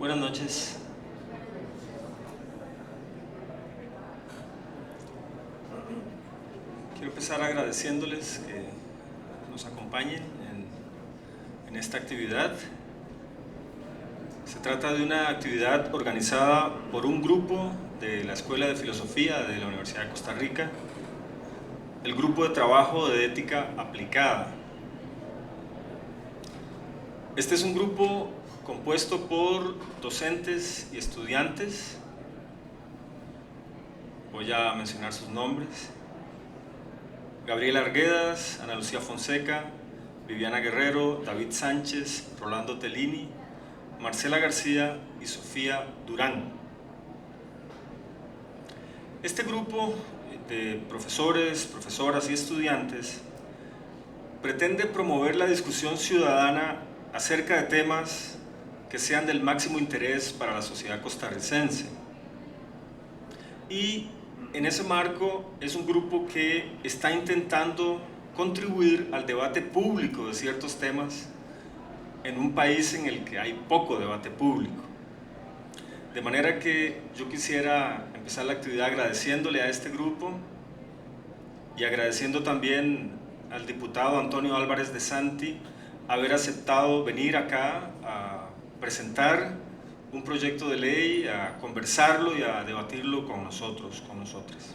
Buenas noches. Quiero empezar agradeciéndoles que nos acompañen en esta actividad. Se trata de una actividad organizada por un grupo de la Escuela de Filosofía de la Universidad de Costa Rica, el Grupo de Trabajo de Ética Aplicada. Este es un grupo compuesto por docentes y estudiantes. Voy a mencionar sus nombres: Gabriela Arguedas, Ana Lucía Fonseca, Viviana Guerrero, David Sánchez, Rolando Tellini, Marcela García y Sofía Durán. Este grupo de profesores, profesoras y estudiantes pretende promover la discusión ciudadana acerca de temas que sean del máximo interés para la sociedad costarricense. Y en ese marco es un grupo que está intentando contribuir al debate público de ciertos temas en un país en el que hay poco debate público. De manera que yo quisiera empezar la actividad agradeciéndole a este grupo y agradeciendo también al diputado Antonio Álvarez de Santi haber aceptado venir acá a presentar un proyecto de ley, a conversarlo y a debatirlo con nosotros, con nosotras.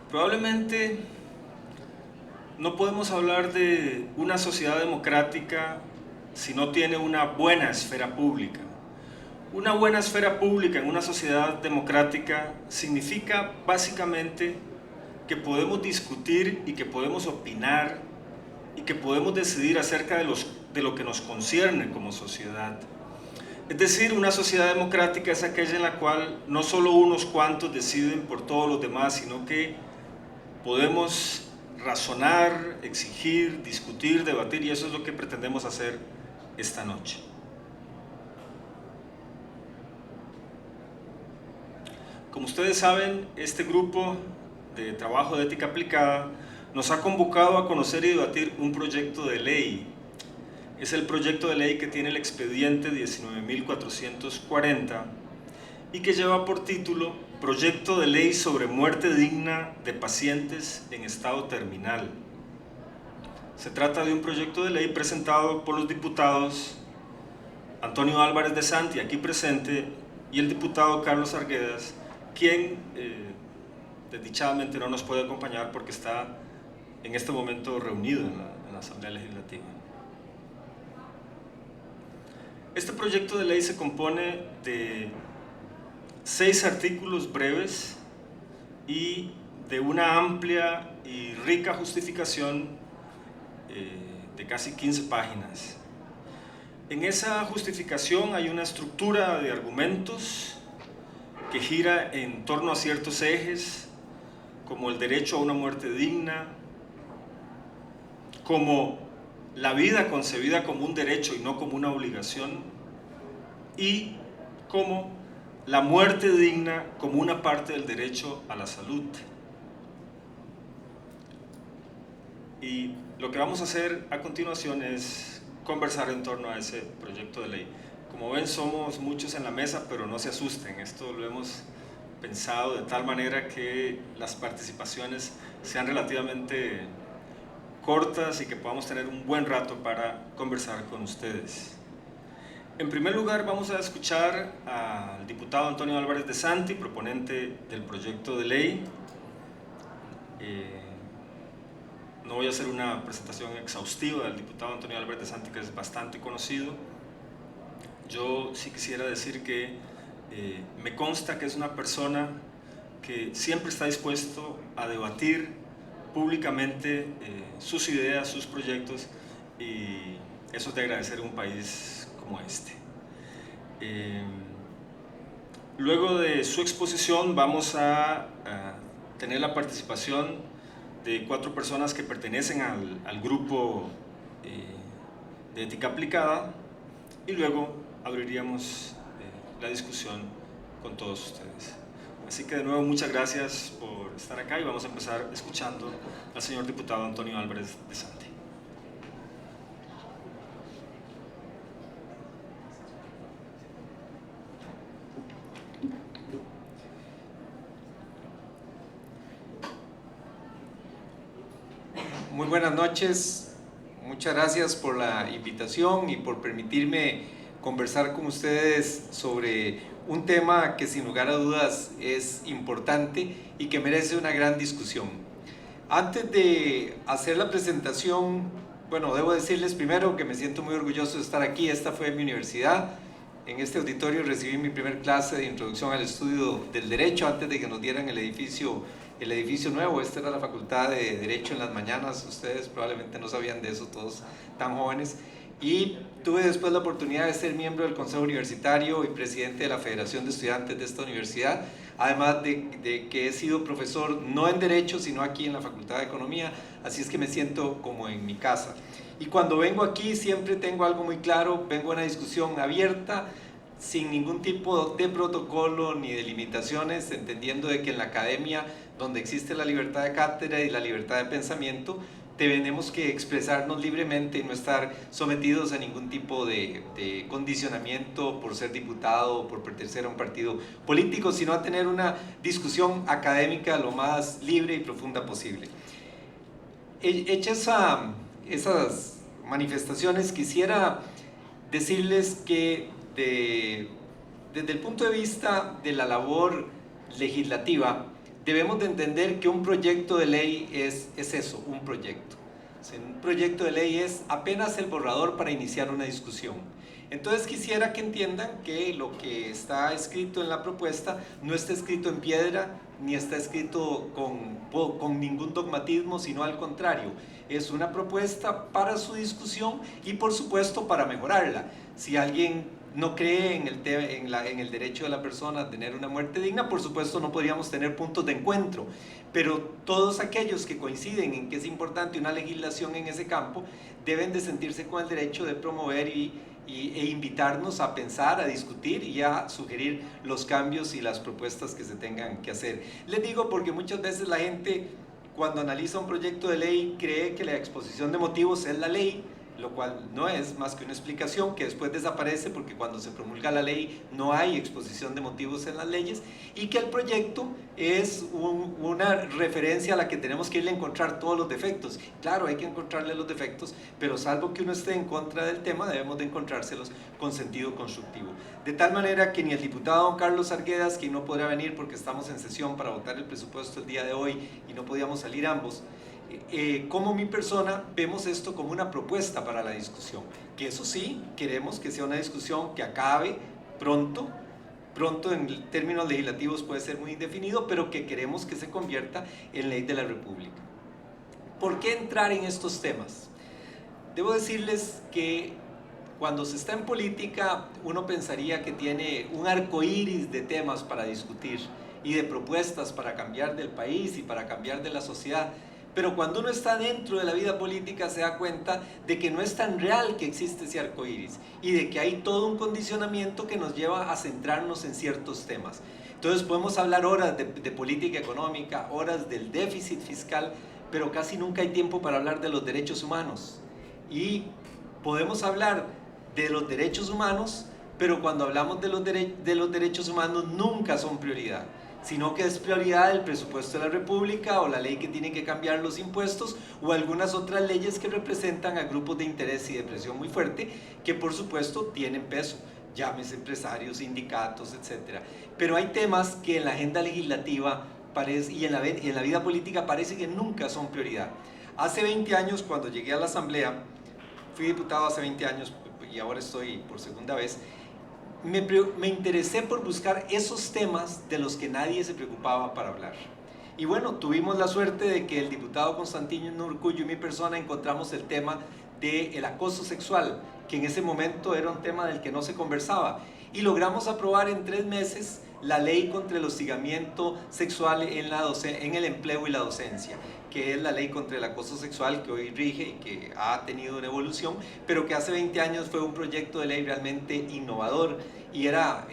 Probablemente no podemos hablar de una sociedad democrática si no tiene una buena esfera pública. Una buena esfera pública en una sociedad democrática significa básicamente que podemos discutir y que podemos opinar y que podemos decidir acerca de lo que nos concierne como sociedad. Es decir, una sociedad democrática es aquella en la cual no solo unos cuantos deciden por todos los demás, sino que podemos razonar, exigir, discutir, debatir, y eso es lo que pretendemos hacer esta noche. Como ustedes saben, este grupo de trabajo de ética aplicada nos ha convocado a conocer y debatir un proyecto de ley. Es el proyecto de ley que tiene el expediente 19.440 y que lleva por título Proyecto de Ley sobre Muerte Digna de Pacientes en Estado Terminal. Se trata de un proyecto de ley presentado por los diputados Antonio Álvarez de Santi, aquí presente, y el diputado Carlos Arguedas, quien desdichadamente no nos puede acompañar porque está en este momento reunido en la Asamblea Legislativa. Este proyecto de ley se compone de 6 artículos breves y de una amplia y rica justificación de casi 15 páginas. En esa justificación hay una estructura de argumentos que gira en torno a ciertos ejes, como el derecho a una muerte digna, como la vida concebida como un derecho y no como una obligación, y como la muerte digna como una parte del derecho a la salud. Y lo que vamos a hacer a continuación es conversar en torno a ese proyecto de ley. Como ven, somos muchos en la mesa, pero no se asusten, esto lo hemos pensado de tal manera que las participaciones sean relativamente cortas y que podamos tener un buen rato para conversar con ustedes. En primer lugar, vamos a escuchar al diputado Antonio Álvarez de Santi, proponente del proyecto de ley. No voy a hacer una presentación exhaustiva del diputado Antonio Álvarez de Santi, que es bastante conocido. Yo sí quisiera decir que me consta que es una persona que siempre está dispuesto a debatir públicamente sus ideas, sus proyectos, y eso es de agradecer en un país como este. Luego de su exposición vamos a tener la participación de 4 personas que pertenecen al grupo de ética aplicada, y luego abriríamos la discusión con todos ustedes. Así que de nuevo muchas gracias por estar acá y vamos a empezar escuchando al señor diputado Antonio Álvarez de Santi. Muy buenas noches, muchas gracias por la invitación y por permitirme conversar con ustedes sobre un tema que sin lugar a dudas es importante y que merece una gran discusión. Antes de hacer la presentación, bueno, debo decirles primero que me siento muy orgulloso de estar aquí. Esta fue mi universidad. En este auditorio recibí mi primer clase de introducción al estudio del derecho antes de que nos dieran el edificio nuevo. Esta era la Facultad de Derecho en las mañanas. Ustedes probablemente no sabían de eso, todos tan jóvenes. Y tuve después la oportunidad de ser miembro del Consejo Universitario y presidente de la Federación de Estudiantes de esta universidad, además de que he sido profesor no en Derecho, sino aquí en la Facultad de Economía, así es que me siento como en mi casa. Y cuando vengo aquí siempre tengo algo muy claro, vengo a una discusión abierta, sin ningún tipo de protocolo ni de limitaciones, entendiendo de que en la academia, donde existe la libertad de cátedra y la libertad de pensamiento, tenemos que expresarnos libremente y no estar sometidos a ningún tipo de condicionamiento por ser diputado o por pertenecer a un partido político, sino a tener una discusión académica lo más libre y profunda posible. Hechas esas manifestaciones, quisiera decirles que desde el punto de vista de la labor legislativa, debemos de entender que un proyecto de ley es eso, un proyecto. O sea, un proyecto de ley es apenas el borrador para iniciar una discusión. Entonces quisiera que entiendan que lo que está escrito en la propuesta no está escrito en piedra, ni está escrito con ningún dogmatismo, sino al contrario, es una propuesta para su discusión y por supuesto para mejorarla. Si alguien no cree en el derecho de la persona a tener una muerte digna, por supuesto no podríamos tener puntos de encuentro, pero todos aquellos que coinciden en que es importante una legislación en ese campo deben de sentirse con el derecho de promover e invitarnos a pensar, a discutir y a sugerir los cambios y las propuestas que se tengan que hacer. Les digo porque muchas veces la gente, cuando analiza un proyecto de ley, cree que la exposición de motivos es la ley, lo cual no es más que una explicación que después desaparece porque cuando se promulga la ley no hay exposición de motivos en las leyes, y que el proyecto es una referencia a la que tenemos que irle a encontrar todos los defectos. Claro, hay que encontrarle los defectos, pero salvo que uno esté en contra del tema, debemos de encontrárselos con sentido constructivo. De tal manera que ni el diputado don Carlos Arguedas, quien no podrá venir porque estamos en sesión para votar el presupuesto el día de hoy y no podíamos salir ambos, como mi persona vemos esto como una propuesta para la discusión, que eso sí, queremos que sea una discusión que acabe pronto en términos legislativos puede ser muy indefinido, pero que queremos que se convierta en ley de la República. ¿Por qué entrar en estos temas? Debo decirles que cuando se está en política uno pensaría que tiene un arco iris de temas para discutir y de propuestas para cambiar del país y para cambiar de la sociedad. Pero cuando uno está dentro de la vida política se da cuenta de que no es tan real que existe ese arco iris y de que hay todo un condicionamiento que nos lleva a centrarnos en ciertos temas. Entonces podemos hablar horas de política económica, horas del déficit fiscal, pero casi nunca hay tiempo para hablar de los derechos humanos. Y podemos hablar de los derechos humanos, pero cuando hablamos de los derechos humanos nunca son prioridad, sino que es prioridad el presupuesto de la República o la ley que tiene que cambiar los impuestos o algunas otras leyes que representan a grupos de interés y de presión muy fuerte que por supuesto tienen peso, llámese empresarios, sindicatos, etc. Pero hay temas que en la agenda legislativa y en la vida política parece que nunca son prioridad. Hace 20 años cuando llegué a la Asamblea, fui diputado hace 20 años y ahora estoy por segunda vez, me interesé por buscar esos temas de los que nadie se preocupaba para hablar. Y bueno, tuvimos la suerte de que el diputado Constantino Urkullu y mi persona encontramos el tema del acoso sexual, que en ese momento era un tema del que no se conversaba. Y logramos aprobar en 3 meses la ley contra el hostigamiento sexual en el empleo y la docencia, que es la ley contra el acoso sexual que hoy rige y que ha tenido una evolución, pero que hace 20 años fue un proyecto de ley realmente innovador y era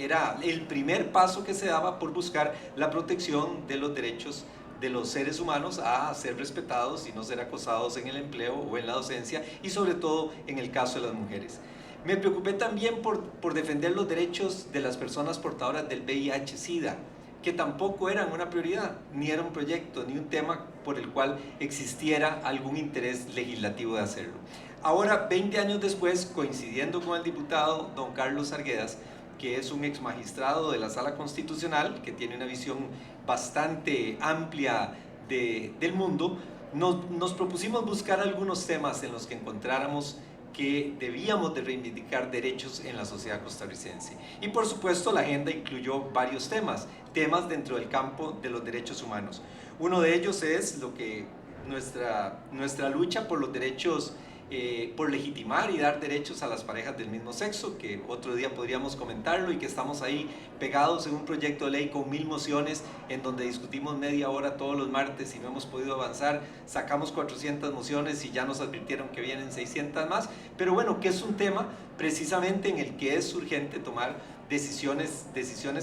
el primer paso que se daba por buscar la protección de los derechos de los seres humanos a ser respetados y no ser acosados en el empleo o en la docencia, y sobre todo en el caso de las mujeres. Me preocupé también por defender los derechos de las personas portadoras del VIH-Sida, que tampoco eran una prioridad, ni era un proyecto, ni un tema por el cual existiera algún interés legislativo de hacerlo. Ahora, 20 años después, coincidiendo con el diputado don Carlos Arguedas, que es un ex magistrado de la Sala Constitucional, que tiene una visión bastante amplia del mundo, nos propusimos buscar algunos temas en los que encontráramos que debíamos de reivindicar derechos en la sociedad costarricense. Y por supuesto la agenda incluyó varios temas dentro del campo de los derechos humanos. Uno de ellos es lo que nuestra lucha por los derechos, por legitimar y dar derechos a las parejas del mismo sexo, que otro día podríamos comentarlo, y que estamos ahí pegados en un proyecto de ley con 1000 mociones, en donde discutimos media hora todos los martes y no hemos podido avanzar. Sacamos 400 mociones y ya nos advirtieron que vienen 600 más, pero bueno, que es un tema precisamente en el que es urgente tomar decisiones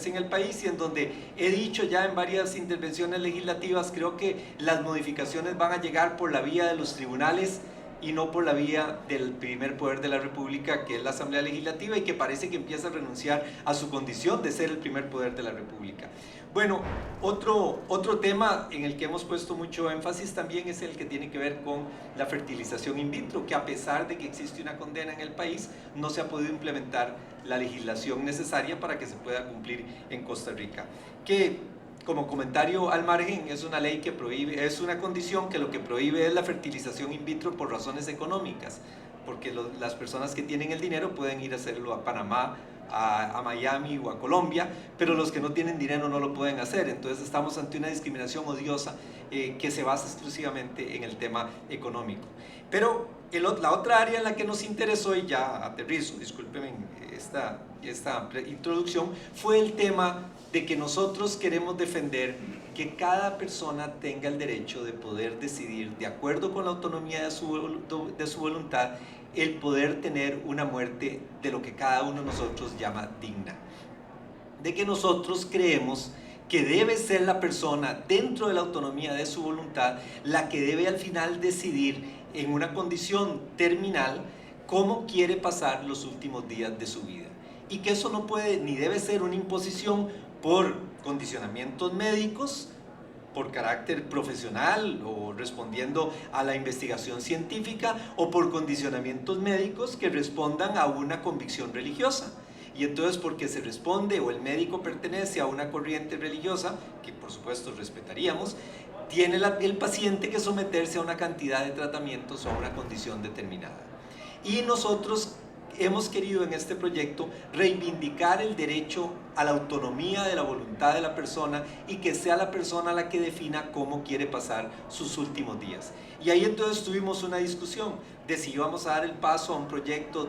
en el país, y en donde he dicho ya en varias intervenciones legislativas, creo que las modificaciones van a llegar por la vía de los tribunales y no por la vía del primer poder de la República, que es la Asamblea Legislativa, y que parece que empieza a renunciar a su condición de ser el primer poder de la República. Bueno, otro tema en el que hemos puesto mucho énfasis también es el que tiene que ver con la fertilización in vitro, que a pesar de que existe una condena en el país, no se ha podido implementar la legislación necesaria para que se pueda cumplir en Costa Rica. Que, como comentario al margen, es una ley que prohíbe, es una condición que lo que prohíbe es la fertilización in vitro por razones económicas, porque las personas que tienen el dinero pueden ir a hacerlo a Panamá, a Miami o a Colombia, pero los que no tienen dinero no lo pueden hacer. Entonces estamos ante una discriminación odiosa que se basa exclusivamente en el tema económico. Pero la otra área en la que nos interesó, y ya aterrizo, discúlpenme esta introducción, fue el tema de que nosotros queremos defender que cada persona tenga el derecho de poder decidir, de acuerdo con la autonomía de su voluntad, el poder tener una muerte de lo que cada uno de nosotros llama digna. De que nosotros creemos que debe ser la persona, dentro de la autonomía de su voluntad, la que debe al final decidir en una condición terminal cómo quiere pasar los últimos días de su vida. Y que eso no puede ni debe ser una imposición por condicionamientos médicos, por carácter profesional o respondiendo a la investigación científica, o por condicionamientos médicos que respondan a una convicción religiosa. Y entonces, porque se responde o el médico pertenece a una corriente religiosa, que por supuesto respetaríamos, tiene el paciente que someterse a una cantidad de tratamientos o a una condición determinada. Y nosotros hemos querido en este proyecto reivindicar el derecho a la autonomía de la voluntad de la persona, y que sea la persona la que defina cómo quiere pasar sus últimos días. Y ahí entonces tuvimos una discusión de si íbamos a dar el paso a un proyecto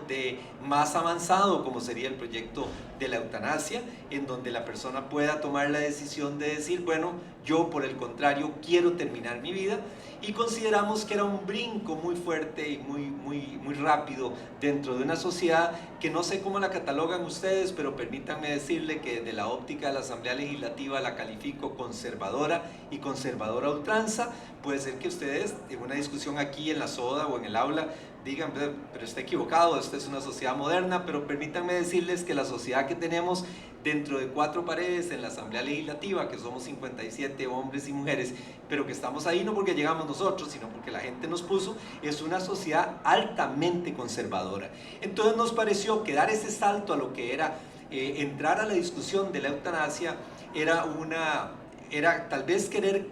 más avanzado, como sería el proyecto de la eutanasia, en donde la persona pueda tomar la decisión de decir, bueno, yo por el contrario quiero terminar mi vida. Y consideramos que era un brinco muy fuerte y muy rápido dentro de una sociedad que no sé cómo la catalogan ustedes, pero permítanme decirle que desde la óptica de la Asamblea Legislativa la califico conservadora, y conservadora a ultranza. Puede ser que ustedes en una discusión aquí en la soda o en el aula digan, pero está equivocado, esta es una sociedad moderna, pero permítanme decirles que la sociedad que tenemos dentro de 4 paredes en la Asamblea Legislativa, que somos 57 hombres y mujeres, pero que estamos ahí no porque llegamos nosotros, sino porque la gente nos puso, es una sociedad altamente conservadora. Entonces nos pareció que dar ese salto a lo que era entrar a la discusión de la eutanasia era tal vez querer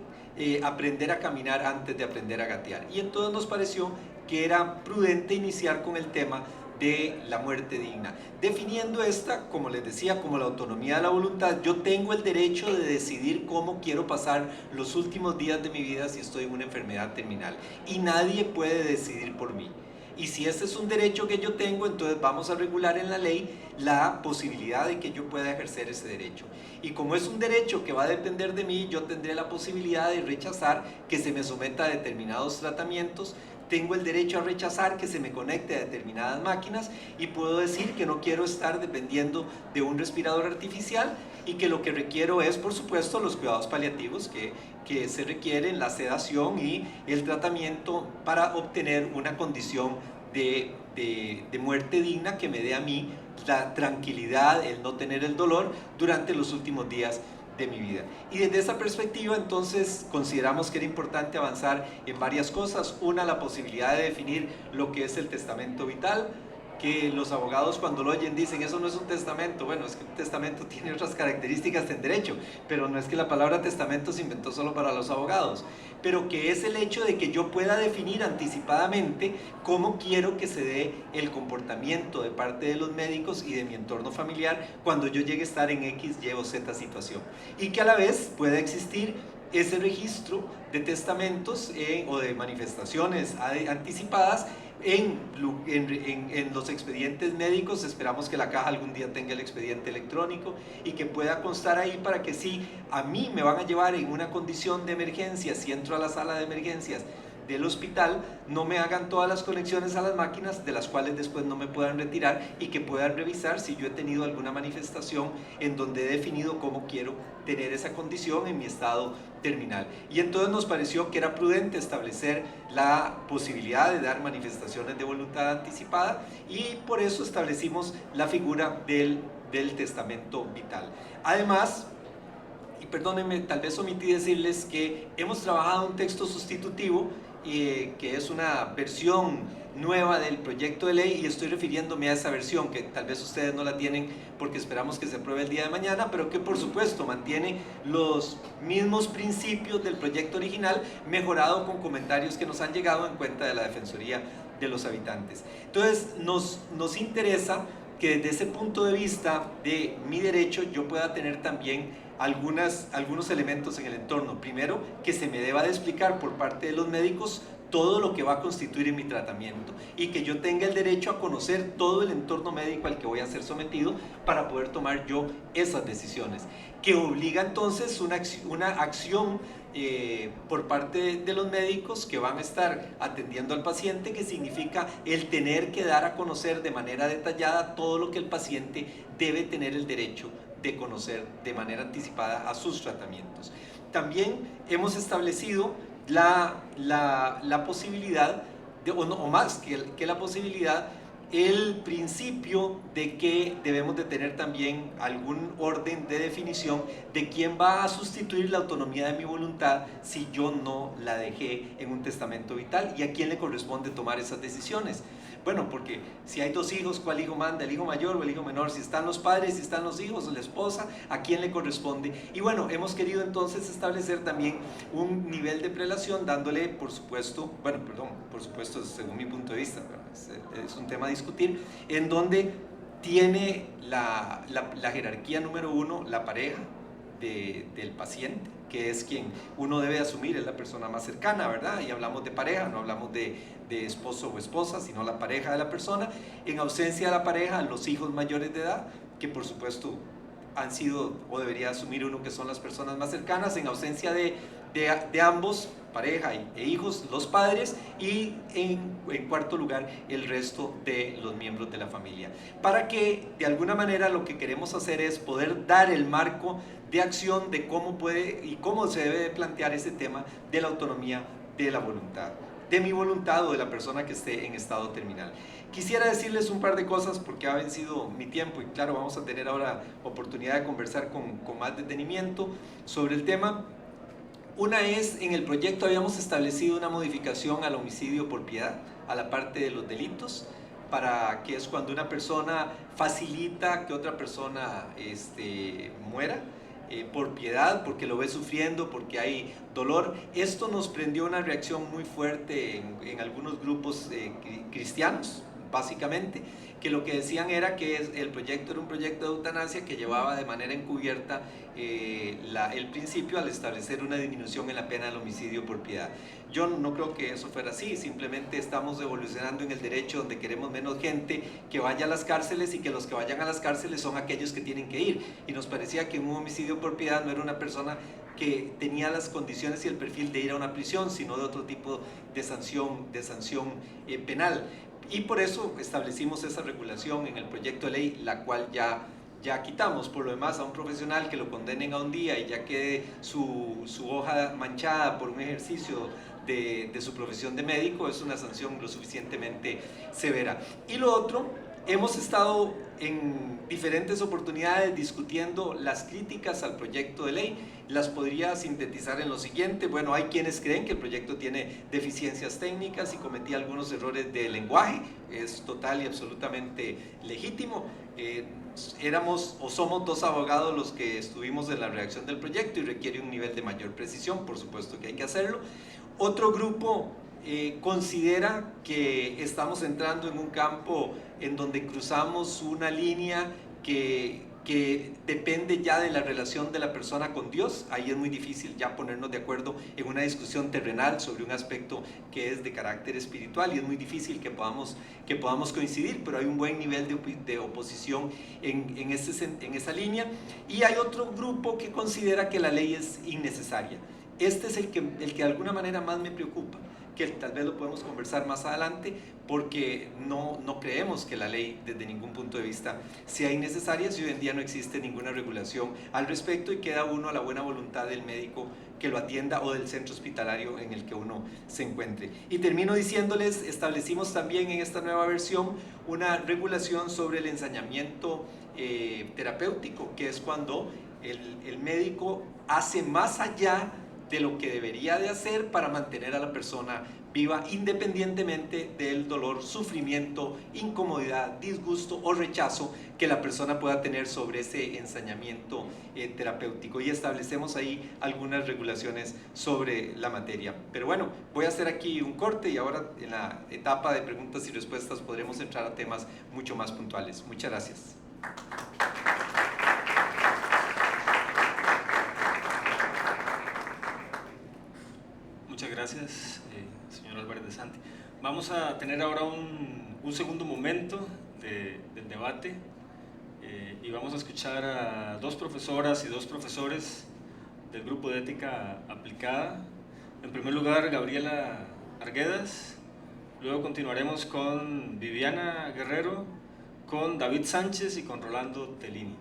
aprender a caminar antes de aprender a gatear. Y entonces nos pareció que era prudente iniciar con el tema de la muerte digna, definiendo esta, como les decía, como la autonomía de la voluntad. Yo tengo el derecho de decidir cómo quiero pasar los últimos días de mi vida si estoy en una enfermedad terminal, y nadie puede decidir por mí. Y si este es un derecho que yo tengo, entonces vamos a regular en la ley la posibilidad de que yo pueda ejercer ese derecho. Y como es un derecho que va a depender de mí, yo tendré la posibilidad de rechazar que se me someta a determinados tratamientos. Tengo el derecho a rechazar que se me conecte a determinadas máquinas, y puedo decir que no quiero estar dependiendo de un respirador artificial, y que lo que requiero es, por supuesto, los cuidados paliativos que se requieren, la sedación y el tratamiento para obtener una condición de muerte digna que me dé a mí la tranquilidad, el no tener el dolor durante los últimos días de mi vida. Y desde esa perspectiva entonces consideramos que era importante avanzar en varias cosas. Una, la posibilidad de definir lo que es el testamento vital, que los abogados cuando lo oyen dicen eso no es un testamento. Bueno, es que un testamento tiene otras características en derecho, pero no es que la palabra testamento se inventó solo para los abogados, pero que es el hecho de que yo pueda definir anticipadamente cómo quiero que se dé el comportamiento de parte de los médicos y de mi entorno familiar cuando yo llegue a estar en X, Y o Z situación, y que a la vez pueda existir ese registro de testamentos o de manifestaciones anticipadas en los expedientes médicos. Esperamos que la caja algún día tenga el expediente electrónico y que pueda constar ahí para que si a mí me van a llevar en una condición de emergencia, si entro a la sala de emergencias del hospital, no me hagan todas las conexiones a las máquinas de las cuales después no me puedan retirar, y que puedan revisar si yo he tenido alguna manifestación en donde he definido cómo quiero tener esa condición en mi estado terminal. Y entonces nos pareció que era prudente establecer la posibilidad de dar manifestaciones de voluntad anticipada, y por eso establecimos la figura del testamento vital. Además, y perdónenme, tal vez omití decirles que hemos trabajado un texto sustitutivo que es una versión nueva del proyecto de ley, y estoy refiriéndome a esa versión que tal vez ustedes no la tienen porque esperamos que se apruebe el día de mañana, pero que por supuesto mantiene los mismos principios del proyecto original, mejorado con comentarios que nos han llegado en cuenta de la Defensoría de los Habitantes. Entonces nos interesa que desde ese punto de vista de mi derecho yo pueda tener también algunos elementos en el entorno. Primero, que se me deba de explicar por parte de los médicos todo lo que va a constituir en mi tratamiento, y que yo tenga el derecho a conocer todo el entorno médico al que voy a ser sometido para poder tomar yo esas decisiones, que obliga entonces una acción por parte de los médicos que van a estar atendiendo al paciente, que significa el tener que dar a conocer de manera detallada todo lo que el paciente debe tener el derecho de conocer de manera anticipada a sus tratamientos. También hemos establecido la posibilidad, o más que la posibilidad, el principio de que debemos de tener también algún orden de definición de quién va a sustituir la autonomía de mi voluntad si yo no la dejé en un testamento vital, y a quién le corresponde tomar esas decisiones. Bueno, porque si hay dos hijos, ¿cuál hijo manda? ¿El hijo mayor o el hijo menor? Si están los padres, si están los hijos o la esposa, ¿a quién le corresponde? Y bueno, hemos querido entonces establecer también un nivel de prelación, dándole, por supuesto, según mi punto de vista, es un tema a discutir, en donde tiene la jerarquía número uno la pareja del paciente, que es quien uno debe asumir, es la persona más cercana, ¿verdad? Y hablamos de pareja, no hablamos de esposo o esposa, sino la pareja de la persona. En ausencia de la pareja, los hijos mayores de edad, que por supuesto han sido o debería asumir uno, que son las personas más cercanas. En ausencia de ambos, pareja e hijos, los padres, y en cuarto lugar el resto de los miembros de la familia, para que de alguna manera lo que queremos hacer es poder dar el marco de acción de cómo puede y cómo se debe plantear ese tema de la autonomía de la voluntad, de mi voluntad o de la persona que esté en estado terminal. Quisiera decirles un par de cosas porque ha vencido mi tiempo, y claro, vamos a tener ahora oportunidad de conversar con más detenimiento sobre el tema. Una es, en el proyecto habíamos establecido una modificación al homicidio por piedad, a la parte de los delitos, para que es cuando una persona facilita que otra persona muera por piedad, porque lo ve sufriendo, porque hay dolor. Esto nos prendió una reacción muy fuerte en algunos grupos cristianos, básicamente, que lo que decían era que el proyecto era un proyecto de eutanasia que llevaba de manera encubierta el principio al establecer una disminución en la pena del homicidio por piedad. Yo no creo que eso fuera así, simplemente estamos evolucionando en el derecho, donde queremos menos gente que vaya a las cárceles, y que los que vayan a las cárceles son aquellos que tienen que ir, y nos parecía que un homicidio por piedad no era una persona que tenía las condiciones y el perfil de ir a una prisión, sino de otro tipo de sanción penal. Y por eso establecimos esa regulación en el proyecto de ley, la cual ya quitamos. Por lo demás, a un profesional que lo condenen a un día y ya quede su hoja manchada por un ejercicio de su profesión de médico, es una sanción lo suficientemente severa. Y lo otro Hemos estado en diferentes oportunidades discutiendo las críticas al proyecto de ley. Las podría sintetizar en lo siguiente. Bueno, hay quienes creen que el proyecto tiene deficiencias técnicas y cometía algunos errores de lenguaje. Es total y absolutamente legítimo. Éramos o somos dos abogados los que estuvimos en la redacción del proyecto y requiere un nivel de mayor precisión, por supuesto que hay que hacerlo. Otro grupo considera que estamos entrando en un campo en donde cruzamos una línea que depende ya de la relación de la persona con Dios. Ahí es muy difícil ya ponernos de acuerdo en una discusión terrenal sobre un aspecto que es de carácter espiritual, y es muy difícil que podamos coincidir, pero hay un buen nivel de oposición en esa línea. Y hay otro grupo que considera que la ley es innecesaria. Este es el que de alguna manera más me preocupa, que tal vez lo podemos conversar más adelante, porque no creemos que la ley desde ningún punto de vista sea innecesaria si hoy en día no existe ninguna regulación al respecto y queda uno a la buena voluntad del médico que lo atienda o del centro hospitalario en el que uno se encuentre. Y termino diciéndoles, establecimos también en esta nueva versión una regulación sobre el ensañamiento terapéutico, que es cuando el médico hace más allá de lo que debería de hacer para mantener a la persona viva, independientemente del dolor, sufrimiento, incomodidad, disgusto o rechazo que la persona pueda tener sobre ese ensañamiento terapéutico. Y establecemos ahí algunas regulaciones sobre la materia. Pero bueno, voy a hacer aquí un corte y ahora en la etapa de preguntas y respuestas podremos entrar a temas mucho más puntuales. Muchas gracias. Muchas gracias, señor Álvarez de Santi. Vamos a tener ahora un segundo momento del debate y vamos a escuchar a dos profesoras y dos profesores del Grupo de Ética Aplicada. En primer lugar, Gabriela Arguedas, luego continuaremos con Viviana Guerrero, con David Sánchez y con Rolando Tellini.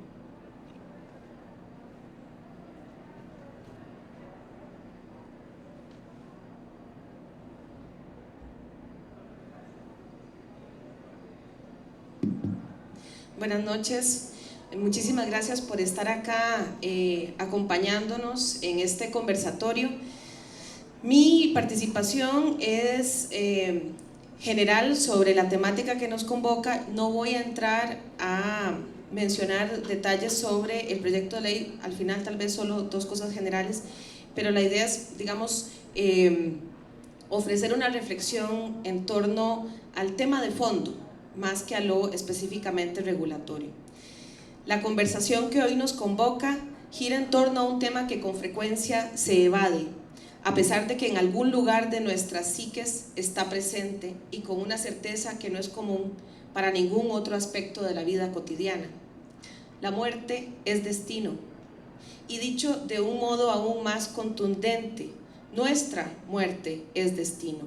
Buenas noches, muchísimas gracias por estar acá acompañándonos en este conversatorio. Mi participación es general sobre la temática que nos convoca. No voy a entrar a mencionar detalles sobre el proyecto de ley, al final tal vez solo dos cosas generales, pero la idea es, digamos, ofrecer una reflexión en torno al tema de fondo, más que a lo específicamente regulatorio. La conversación que hoy nos convoca gira en torno a un tema que con frecuencia se evade, a pesar de que en algún lugar de nuestras psiques está presente y con una certeza que no es común para ningún otro aspecto de la vida cotidiana. La muerte es destino, y dicho de un modo aún más contundente, nuestra muerte es destino,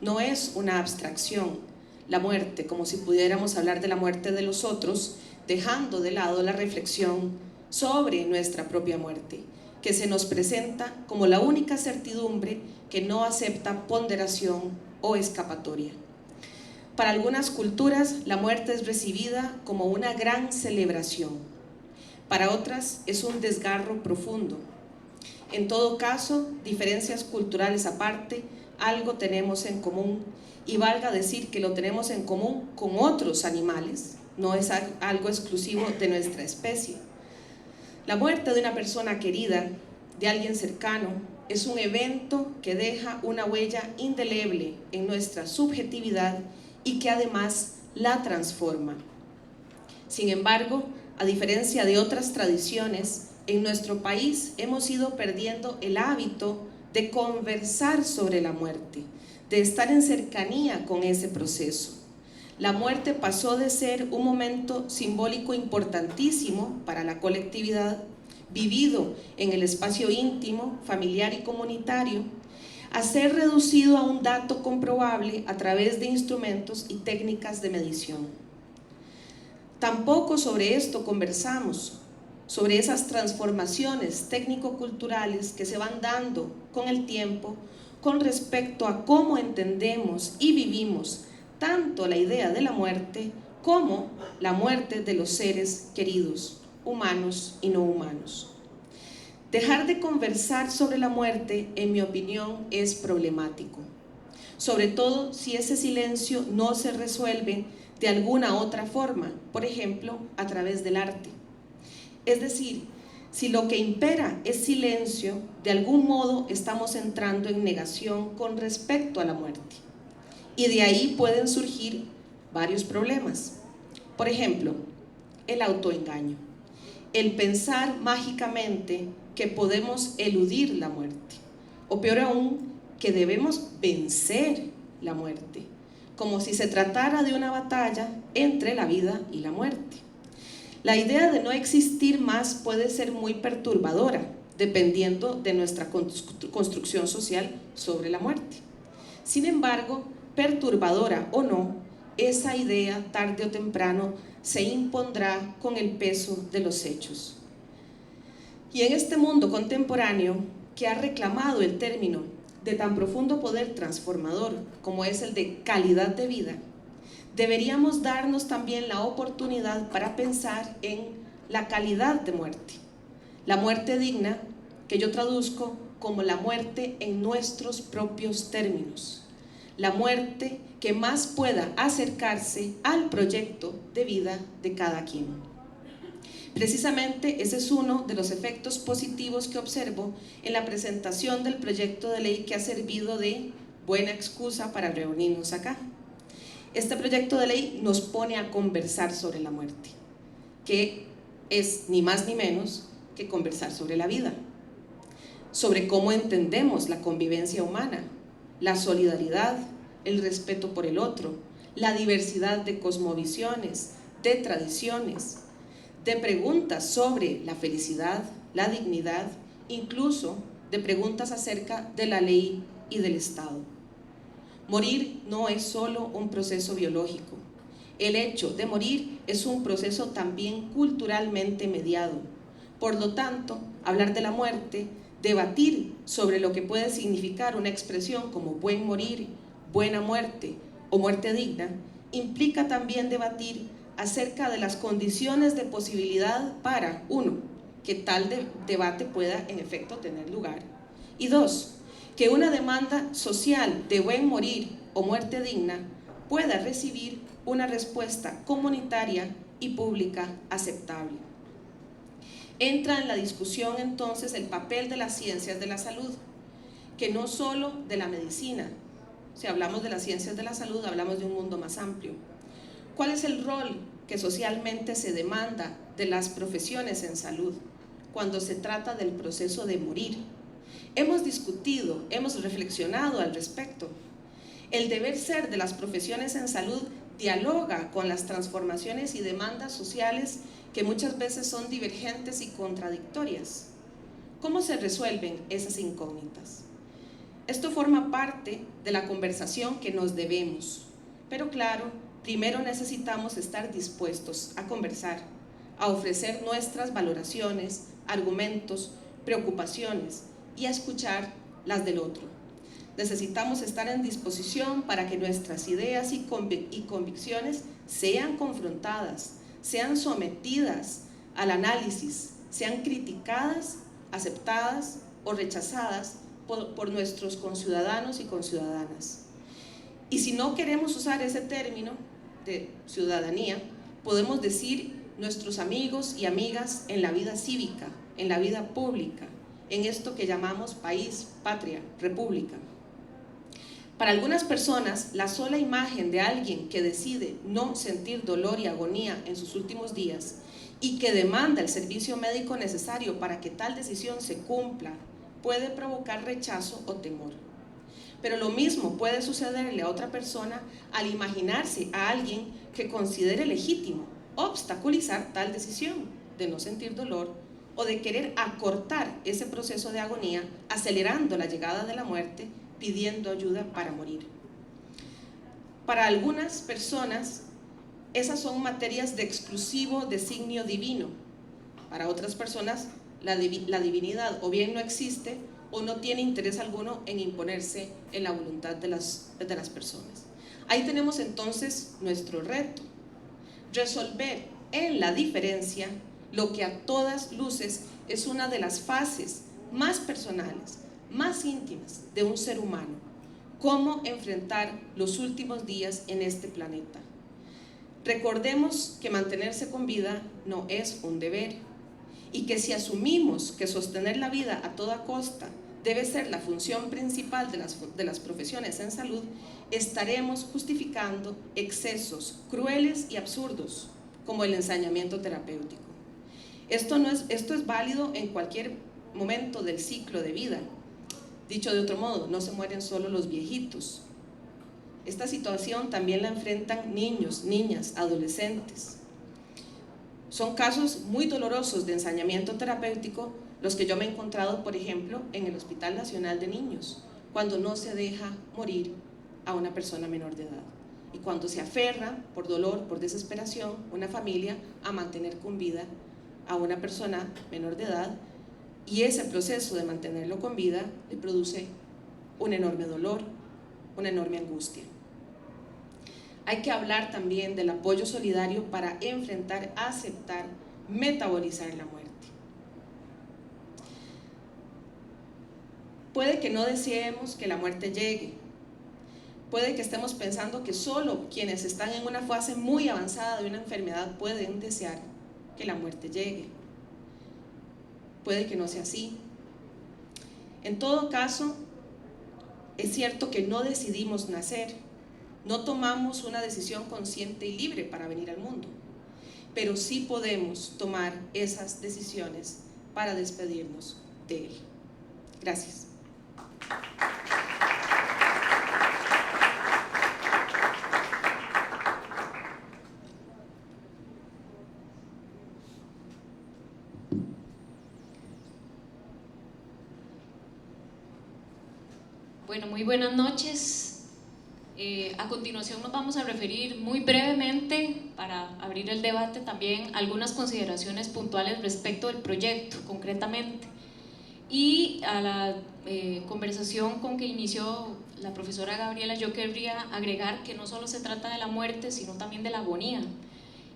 no es una abstracción. La muerte, como si pudiéramos hablar de la muerte de los otros, dejando de lado la reflexión sobre nuestra propia muerte, que se nos presenta como la única certidumbre que no acepta ponderación o escapatoria. Para algunas culturas, la muerte es recibida como una gran celebración. Para otras, es un desgarro profundo. En todo caso, diferencias culturales aparte, algo tenemos en común, y valga decir que lo tenemos en común con otros animales, no es algo exclusivo de nuestra especie. La muerte de una persona querida, de alguien cercano, es un evento que deja una huella indeleble en nuestra subjetividad y que además la transforma. Sin embargo, a diferencia de otras tradiciones, en nuestro país hemos ido perdiendo el hábito de conversar sobre la muerte, de estar en cercanía con ese proceso. La muerte pasó de ser un momento simbólico importantísimo para la colectividad, vivido en el espacio íntimo, familiar y comunitario, a ser reducido a un dato comprobable a través de instrumentos y técnicas de medición. Tampoco sobre esto conversamos, sobre esas transformaciones técnico-culturales que se van dando con el tiempo con respecto a cómo entendemos y vivimos tanto la idea de la muerte como la muerte de los seres queridos, humanos y no humanos. Dejar de conversar sobre la muerte, en mi opinión, es problemático, sobre todo si ese silencio no se resuelve de alguna otra forma, por ejemplo, a través del arte. Es decir, si lo que impera es silencio, de algún modo estamos entrando en negación con respecto a la muerte. Y de ahí pueden surgir varios problemas. Por ejemplo, el autoengaño, el pensar mágicamente que podemos eludir la muerte, o peor aún, que debemos vencer la muerte, como si se tratara de una batalla entre la vida y la muerte. La idea de no existir más puede ser muy perturbadora, dependiendo de nuestra construcción social sobre la muerte. Sin embargo, perturbadora o no, esa idea tarde o temprano se impondrá con el peso de los hechos. Y en este mundo contemporáneo, que ha reclamado el término de tan profundo poder transformador como es el de calidad de vida, deberíamos darnos también la oportunidad para pensar en la calidad de muerte. La muerte digna, que yo traduzco como la muerte en nuestros propios términos. La muerte que más pueda acercarse al proyecto de vida de cada quien. Precisamente ese es uno de los efectos positivos que observo en la presentación del proyecto de ley que ha servido de buena excusa para reunirnos acá. Este proyecto de ley nos pone a conversar sobre la muerte, que es ni más ni menos que conversar sobre la vida, sobre cómo entendemos la convivencia humana, la solidaridad, el respeto por el otro, la diversidad de cosmovisiones, de tradiciones, de preguntas sobre la felicidad, la dignidad, incluso de preguntas acerca de la ley y del Estado. Morir no es solo un proceso biológico. El hecho de morir es un proceso también culturalmente mediado. Por lo tanto, hablar de la muerte, debatir sobre lo que puede significar una expresión como buen morir, buena muerte o muerte digna, implica también debatir acerca de las condiciones de posibilidad para, uno, que tal debate pueda en efecto tener lugar, y dos, que una demanda social de buen morir o muerte digna pueda recibir una respuesta comunitaria y pública aceptable. Entra en la discusión entonces el papel de las ciencias de la salud, que no solo de la medicina. Si hablamos de las ciencias de la salud, hablamos de un mundo más amplio. ¿Cuál es el rol que socialmente se demanda de las profesiones en salud cuando se trata del proceso de morir? Hemos discutido, hemos reflexionado al respecto. El deber ser de las profesiones en salud dialoga con las transformaciones y demandas sociales que muchas veces son divergentes y contradictorias. ¿Cómo se resuelven esas incógnitas? Esto forma parte de la conversación que nos debemos, pero claro, primero necesitamos estar dispuestos a conversar, a ofrecer nuestras valoraciones, argumentos, preocupaciones y a escuchar las del otro. Necesitamos estar en disposición para que nuestras ideas y convicciones sean confrontadas, sean sometidas al análisis, sean criticadas, aceptadas o rechazadas por nuestros conciudadanos y conciudadanas. Y si no queremos usar ese término de ciudadanía, podemos decir nuestros amigos y amigas en la vida cívica, en la vida pública, en esto que llamamos país, patria, república. Para algunas personas, la sola imagen de alguien que decide no sentir dolor y agonía en sus últimos días y que demanda el servicio médico necesario para que tal decisión se cumpla, puede provocar rechazo o temor. Pero lo mismo puede sucederle a otra persona al imaginarse a alguien que considere legítimo obstaculizar tal decisión de no sentir dolor o de querer acortar ese proceso de agonía, acelerando la llegada de la muerte, pidiendo ayuda para morir. Para algunas personas, esas son materias de exclusivo designio divino. Para otras personas, la divinidad o bien no existe o no tiene interés alguno en imponerse en la voluntad de las personas. Ahí tenemos entonces nuestro reto. resolver en la diferencia lo que a todas luces es una de las fases más personales, más íntimas de un ser humano: cómo enfrentar los últimos días en este planeta. Recordemos que mantenerse con vida no es un deber, y que si asumimos que sostener la vida a toda costa debe ser la función principal de las profesiones en salud, estaremos justificando excesos crueles y absurdos como el ensañamiento terapéutico. Esto es válido en cualquier momento del ciclo de vida. Dicho de otro modo, no se mueren solo los viejitos. Esta situación también la enfrentan niños, niñas, adolescentes. Son casos muy dolorosos de ensañamiento terapéutico los que yo me he encontrado, por ejemplo, en el Hospital Nacional de Niños, cuando no se deja morir a una persona menor de edad, y cuando se aferra por dolor, por desesperación, una familia a mantener con vida a una persona menor de edad, y ese proceso de mantenerlo con vida le produce un enorme dolor, una enorme angustia. Hay que hablar también del apoyo solidario para enfrentar, aceptar, metabolizar la muerte. Puede que no deseemos que la muerte llegue. Puede que estemos pensando que solo quienes están en una fase muy avanzada de una enfermedad pueden desear que la muerte llegue. Puede que no sea así. En todo caso, es cierto que no decidimos nacer, no tomamos una decisión consciente y libre para venir al mundo, pero sí podemos tomar esas decisiones para despedirnos de él. Gracias. Bueno, muy buenas noches. A continuación nos vamos a referir muy brevemente, para abrir el debate también, algunas consideraciones puntuales respecto del proyecto, concretamente. Y a la conversación con que inició la profesora Gabriela, yo querría agregar que no solo se trata de la muerte, sino también de la agonía,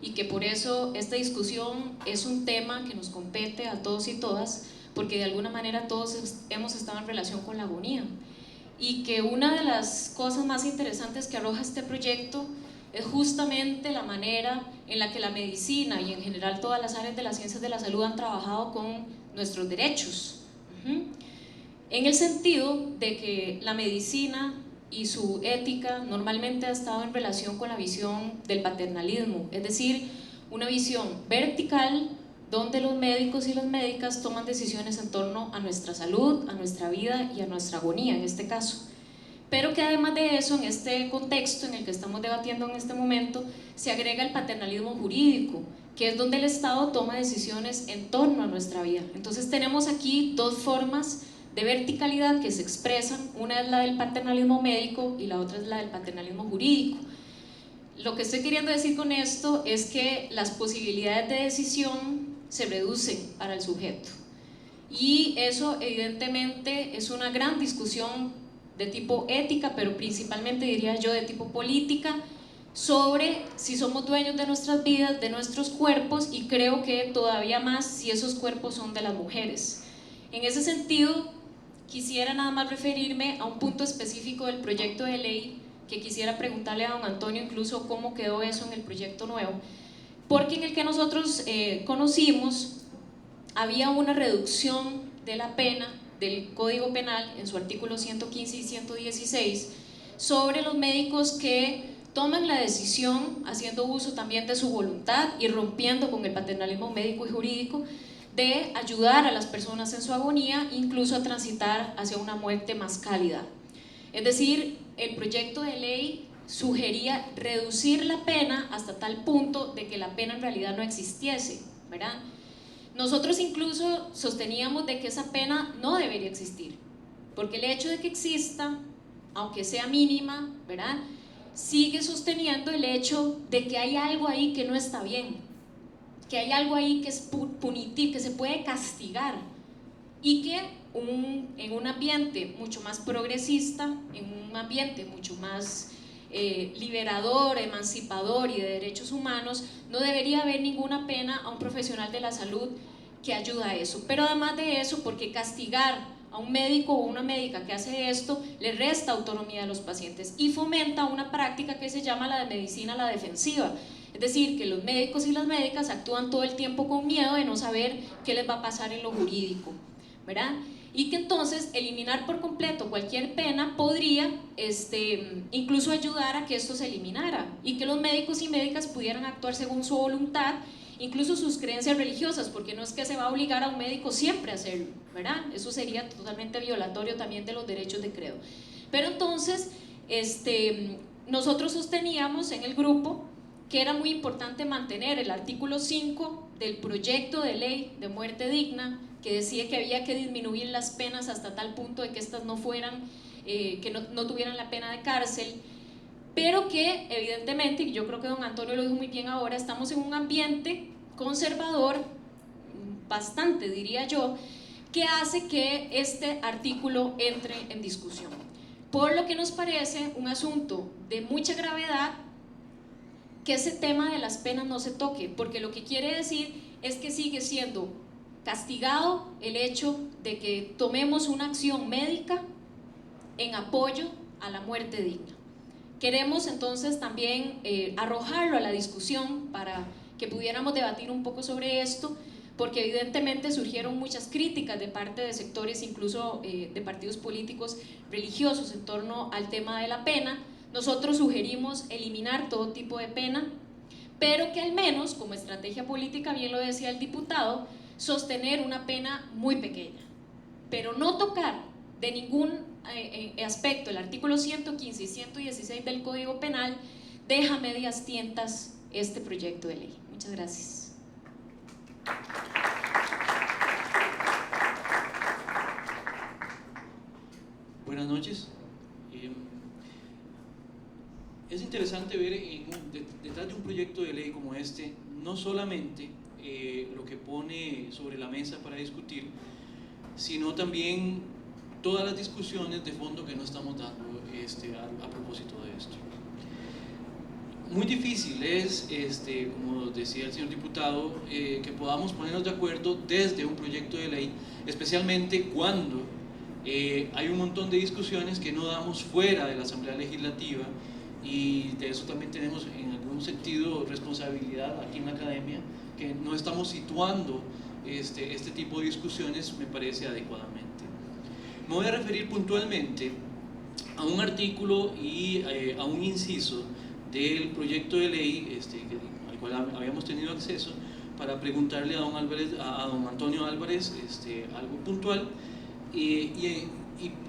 y que por eso esta discusión es un tema que nos compete a todos y todas, porque de alguna manera todos hemos estado en relación con la agonía. Y que una de las cosas más interesantes que arroja este proyecto es justamente la manera en la que la medicina y en general todas las áreas de las ciencias de la salud han trabajado con nuestros derechos. En el sentido de que la medicina y su ética normalmente ha estado en relación con la visión del paternalismo, es decir, una visión vertical donde los médicos y las médicas toman decisiones en torno a nuestra salud, a nuestra vida y a nuestra agonía en este caso. Pero que además de eso, en este contexto en el que estamos debatiendo en este momento, se agrega el paternalismo jurídico, que es donde el Estado toma decisiones en torno a nuestra vida. Entonces tenemos aquí dos formas de verticalidad que se expresan, una es la del paternalismo médico y la otra es la del paternalismo jurídico. Lo que estoy queriendo decir con esto es que las posibilidades de decisión se reducen para el sujeto, y eso evidentemente es una gran discusión de tipo ética, pero principalmente diría yo de tipo política, sobre si somos dueños de nuestras vidas, de nuestros cuerpos, y creo que todavía más si esos cuerpos son de las mujeres. En ese sentido, quisiera nada más referirme a un punto específico del proyecto de ley, que quisiera preguntarle a don Antonio incluso cómo quedó eso en el proyecto nuevo, porque en el que nosotros conocimos había una reducción de la pena del Código Penal en su artículo 115 y 116 sobre los médicos que toman la decisión, haciendo uso también de su voluntad y rompiendo con el paternalismo médico y jurídico, de ayudar a las personas en su agonía, incluso a transitar hacia una muerte más cálida. Es decir, el proyecto de ley sugería reducir la pena hasta tal punto de que la pena en realidad no existiese, ¿verdad? Nosotros incluso sosteníamos de que esa pena no debería existir, porque el hecho de que exista, aunque sea mínima, ¿verdad?, sigue sosteniendo el hecho de que hay algo ahí que no está bien, que hay algo ahí que es punitivo, que se puede castigar, y que en un ambiente mucho más progresista, en un ambiente mucho más liberador, emancipador y de derechos humanos, no debería haber ninguna pena a un profesional de la salud que ayuda a eso. Pero además de eso, porque castigar a un médico o una médica que hace esto le resta autonomía a los pacientes y fomenta una práctica que se llama la de medicina a la defensiva. Es decir, que los médicos y las médicas actúan todo el tiempo con miedo de no saber qué les va a pasar en lo jurídico, ¿verdad? Y que entonces eliminar por completo cualquier pena podría incluso ayudar a que esto se eliminara y que los médicos y médicas pudieran actuar según su voluntad, incluso sus creencias religiosas, porque no es que se va a obligar a un médico siempre a hacerlo, ¿verdad? Eso sería totalmente violatorio también de los derechos de credo. Pero entonces, nosotros sosteníamos en el grupo que era muy importante mantener el artículo 5 del proyecto de ley de muerte digna, que decía que había que disminuir las penas hasta tal punto de que estas no fueran, que no tuvieran la pena de cárcel, pero que evidentemente, y yo creo que don Antonio lo dijo muy bien ahora, estamos en un ambiente conservador, bastante diría yo, que hace que este artículo entre en discusión. Por lo que nos parece un asunto de mucha gravedad que ese tema de las penas no se toque, porque lo que quiere decir es que sigue siendo castigado el hecho de que tomemos una acción médica en apoyo a la muerte digna. Queremos entonces también arrojarlo a la discusión para que pudiéramos debatir un poco sobre esto, porque evidentemente surgieron muchas críticas de parte de sectores, incluso de partidos políticos religiosos, en torno al tema de la pena. Nosotros sugerimos eliminar todo tipo de pena, pero que al menos, como estrategia política, bien lo decía el diputado, sostener una pena muy pequeña, pero no tocar de ningún aspecto el artículo 115 y 116 del Código Penal. Deja medias tintas este proyecto de ley. Muchas gracias. Buenas noches. Es interesante ver detrás de un proyecto de ley como este, no solamente lo que pone sobre la mesa para discutir, sino también todas las discusiones de fondo que nos estamos dando a propósito de esto. Muy difícil es, como decía el señor diputado, que podamos ponernos de acuerdo desde un proyecto de ley, especialmente cuando hay un montón de discusiones que no damos fuera de la Asamblea Legislativa, y de eso también tenemos en algún sentido responsabilidad aquí en la academia, que no estamos situando este tipo de discusiones, me parece, adecuadamente. Me voy a referir puntualmente a un artículo y a un inciso del proyecto de ley al cual habíamos tenido acceso, para preguntarle a don Antonio Álvarez algo puntual y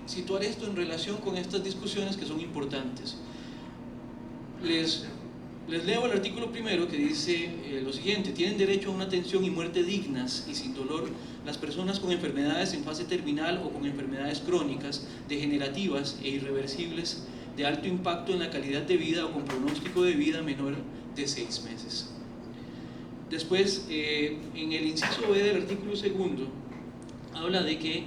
situar esto en relación con estas discusiones que son importantes. Les leo el artículo primero, que dice lo siguiente: tienen derecho a una atención y muerte dignas y sin dolor las personas con enfermedades en fase terminal o con enfermedades crónicas, degenerativas e irreversibles de alto impacto en la calidad de vida o con pronóstico de vida menor de 6 meses. Después, en el inciso B del artículo segundo, habla de que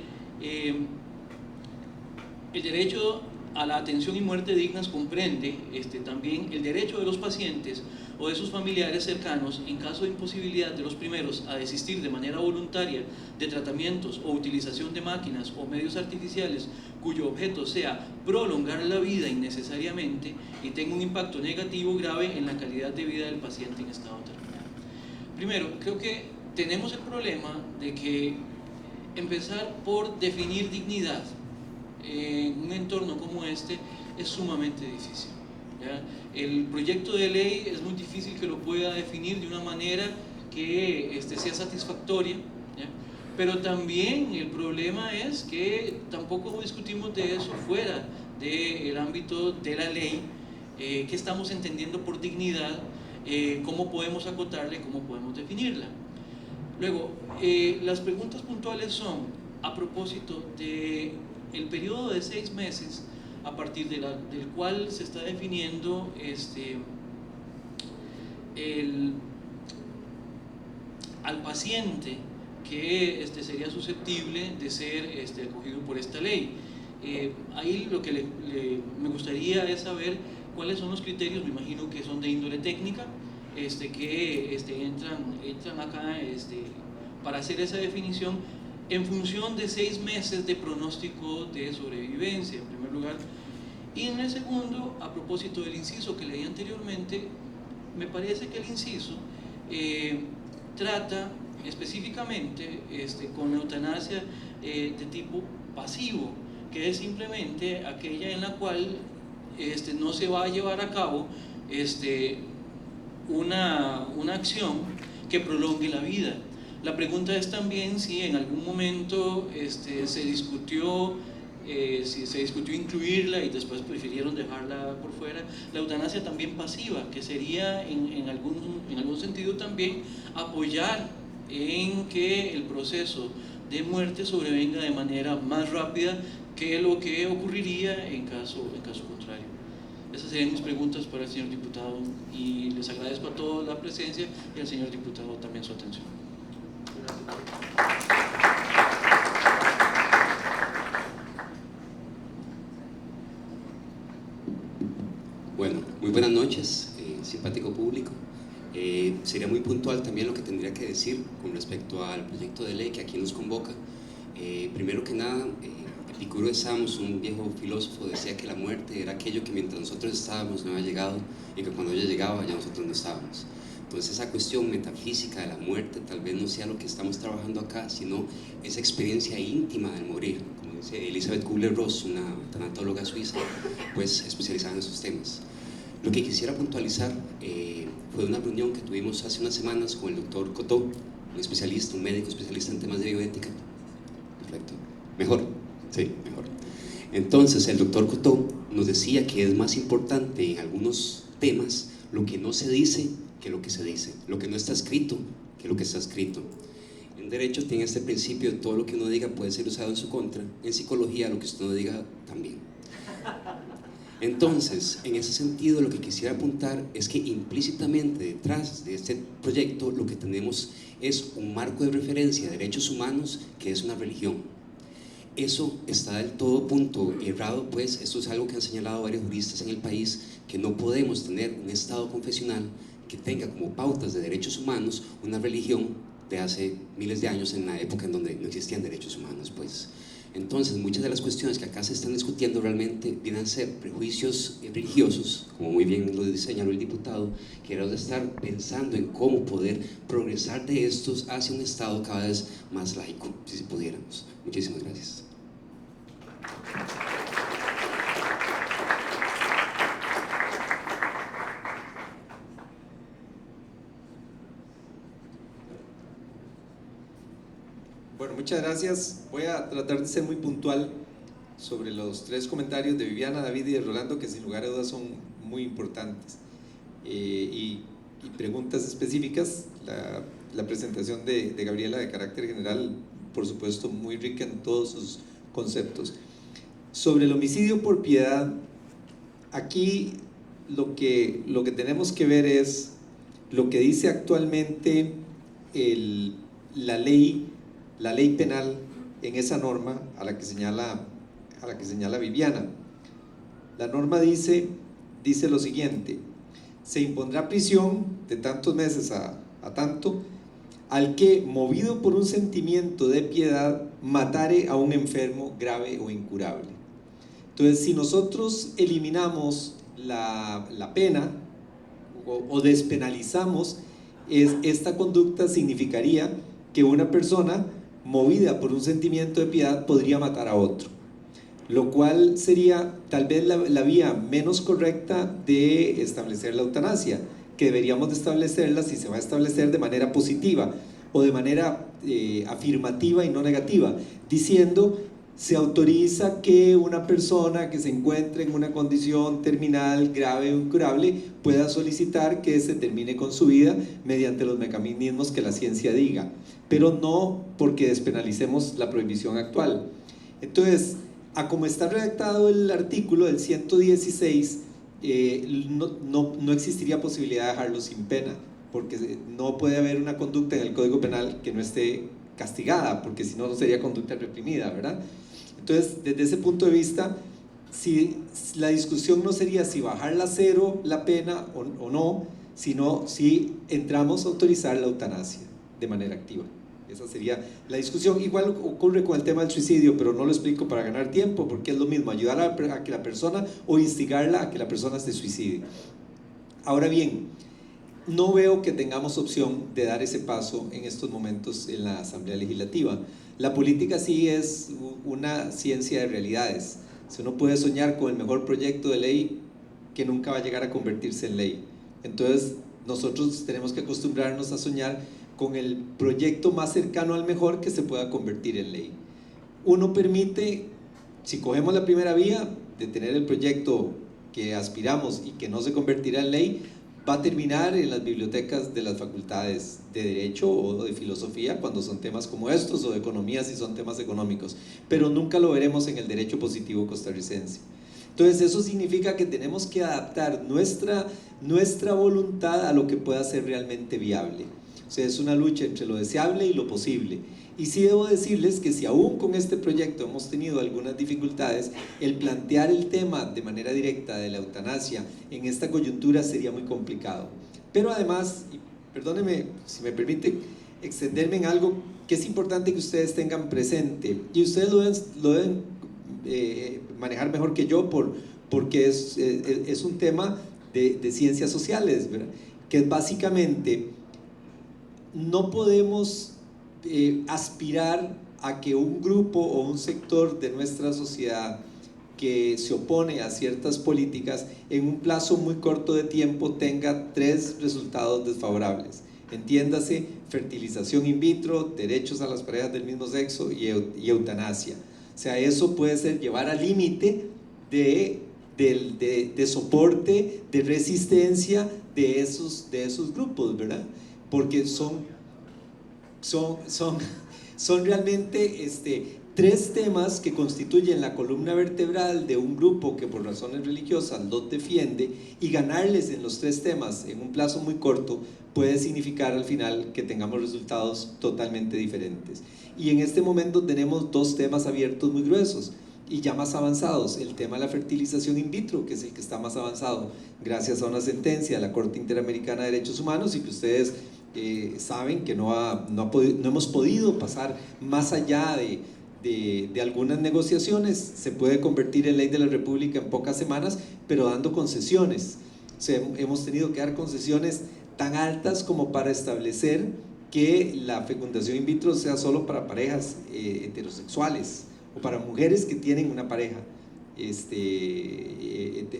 el derecho a la atención y muerte dignas comprende también el derecho de los pacientes o de sus familiares cercanos, en caso de imposibilidad de los primeros a desistir de manera voluntaria de tratamientos o utilización de máquinas o medios artificiales cuyo objeto sea prolongar la vida innecesariamente y tenga un impacto negativo grave en la calidad de vida del paciente en estado terminal. Primero, creo que tenemos el problema de que empezar por definir dignidad en un entorno como este es sumamente difícil, ¿ya? El proyecto de ley es muy difícil que lo pueda definir de una manera que sea satisfactoria, ¿ya? Pero también el problema es que tampoco discutimos de eso fuera del ámbito de la ley. ¿Qué estamos entendiendo por dignidad? ¿Cómo podemos acotarla y cómo podemos definirla? Luego, las preguntas puntuales son a propósito de el periodo de 6 meses a partir del cual se está definiendo al paciente que sería susceptible de ser acogido por esta ley. Ahí lo que me gustaría es saber cuáles son los criterios, me imagino que son de índole técnica, que entran acá para hacer esa definición en función de 6 meses de pronóstico de sobrevivencia, en primer lugar. Y en el segundo, a propósito del inciso que leí anteriormente, me parece que el inciso trata específicamente con eutanasia de tipo pasivo, que es simplemente aquella en la cual no se va a llevar a cabo una acción que prolongue la vida. La pregunta es también si en algún momento se discutió incluirla y después prefirieron dejarla por fuera, la eutanasia también pasiva, que sería en algún sentido también apoyar en que el proceso de muerte sobrevenga de manera más rápida que lo que ocurriría en caso contrario. Esas serían mis preguntas para el señor diputado, y les agradezco a todos la presencia y al señor diputado también su atención. Bueno, muy buenas noches, simpático público. Sería muy puntual también lo que tendría que decir con respecto al proyecto de ley que aquí nos convoca. Primero que nada, Epicuro de Samos, un viejo filósofo, decía que la muerte era aquello que mientras nosotros estábamos no había llegado, y que cuando ella llegaba ya nosotros no estábamos. Entonces esa cuestión metafísica de la muerte tal vez no sea lo que estamos trabajando acá, sino esa experiencia íntima del morir, como dice Elisabeth Kubler-Ross, una tanatóloga suiza, pues especializada en esos temas. Lo que quisiera puntualizar fue una reunión que tuvimos hace unas semanas con el doctor Cotó, un especialista, un médico especialista en temas de bioética. Perfecto. ¿Mejor? Sí, mejor. Entonces el doctor Cotó nos decía que es más importante en algunos temas lo que no se dice que lo que se dice, lo que no está escrito que lo que está escrito. En derecho tiene este principio de todo lo que uno diga puede ser usado en su contra, en psicología lo que usted no diga también. Entonces, en ese sentido, lo que quisiera apuntar es que implícitamente detrás de este proyecto lo que tenemos es un marco de referencia de derechos humanos que es una religión. Eso está del todo punto errado, pues esto es algo que han señalado varios juristas en el país, que no podemos tener un estado confesional que tenga como pautas de derechos humanos una religión de hace miles de años, en la época en donde no existían derechos humanos, pues. Entonces, muchas de las cuestiones que acá se están discutiendo realmente vienen a ser prejuicios religiosos, como muy bien lo señaló el diputado, que era de estar pensando en cómo poder progresar de estos hacia un Estado cada vez más laico, si pudiéramos. Muchísimas gracias. Bueno, muchas gracias. Voy a tratar de ser muy puntual sobre los 3 comentarios de Viviana, David y de Rolando, que sin lugar a dudas son muy importantes. Y preguntas específicas. La presentación de Gabriela, de carácter general, por supuesto, muy rica en todos sus conceptos. Sobre el homicidio por piedad, aquí lo que tenemos que ver es lo que dice actualmente la ley penal en esa norma a la que señala Viviana. La norma dice lo siguiente: se impondrá prisión de tantos meses a tanto al que, movido por un sentimiento de piedad, matare a un enfermo grave o incurable. Entonces, si nosotros eliminamos la pena o despenalizamos esta conducta, significaría que una persona movida por un sentimiento de piedad podría matar a otro, lo cual sería tal vez la vía menos correcta de establecer la eutanasia, que deberíamos de establecerla, si se va a establecer, de manera positiva o de manera afirmativa y no negativa, diciendo: se autoriza que una persona que se encuentre en una condición terminal, grave o incurable pueda solicitar que se termine con su vida mediante los mecanismos que la ciencia diga, pero no porque despenalicemos la prohibición actual. Entonces, a como está redactado el artículo del 116, no existiría posibilidad de dejarlo sin pena, porque no puede haber una conducta en el Código Penal que no esté castigada, porque si no, no sería conducta reprimida, ¿verdad? Entonces, desde ese punto de vista, si la discusión no sería si bajarla a cero la pena o no, sino si entramos a autorizar la eutanasia de manera activa. Esa sería la discusión. Igual ocurre con el tema del suicidio, pero no lo explico para ganar tiempo, porque es lo mismo, ayudar a que la persona o instigarla a que la persona se suicide. Ahora bien, no veo que tengamos opción de dar ese paso en estos momentos en la Asamblea Legislativa. La política sí es una ciencia de realidades. Si uno puede soñar con el mejor proyecto de ley que nunca va a llegar a convertirse en ley. Entonces nosotros tenemos que acostumbrarnos a soñar con el proyecto más cercano al mejor que se pueda convertir en ley. Uno permite, si cogemos la primera vía de tener el proyecto que aspiramos y que no se convertirá en ley, va a terminar en las bibliotecas de las facultades de Derecho o de Filosofía cuando son temas como estos, o de Economía si son temas económicos, pero nunca lo veremos en el derecho positivo costarricense. Entonces eso significa que tenemos que adaptar nuestra voluntad a lo que pueda ser realmente viable. O sea, es una lucha entre lo deseable y lo posible. Y sí debo decirles que si aún con este proyecto hemos tenido algunas dificultades, el plantear el tema de manera directa de la eutanasia en esta coyuntura sería muy complicado. Pero además, y perdónenme si me permite extenderme en algo que es importante que ustedes tengan presente, y ustedes lo deben manejar mejor que yo porque es un tema de ciencias sociales, ¿verdad? Que es básicamente, no podemos aspirar a que un grupo o un sector de nuestra sociedad que se opone a ciertas políticas en un plazo muy corto de tiempo tenga 3 resultados desfavorables. Entiéndase, fertilización in vitro, derechos a las parejas del mismo sexo y eutanasia. O sea, eso puede ser llevar al límite de soporte, de resistencia de esos grupos, ¿verdad? Porque son realmente 3 temas que constituyen la columna vertebral de un grupo que por razones religiosas los defiende, y ganarles en los 3 temas en un plazo muy corto puede significar al final que tengamos resultados totalmente diferentes. Y en este momento tenemos 2 temas abiertos muy gruesos y ya más avanzados: el tema de la fertilización in vitro, que es el que está más avanzado gracias a una sentencia de la Corte Interamericana de Derechos Humanos, y que ustedes saben que no hemos podido pasar más allá de algunas negociaciones. Se puede convertir en ley de la República en pocas semanas, pero dando concesiones. O sea, hemos tenido que dar concesiones tan altas como para establecer que la fecundación in vitro sea solo para parejas heterosexuales, o para mujeres que tienen una pareja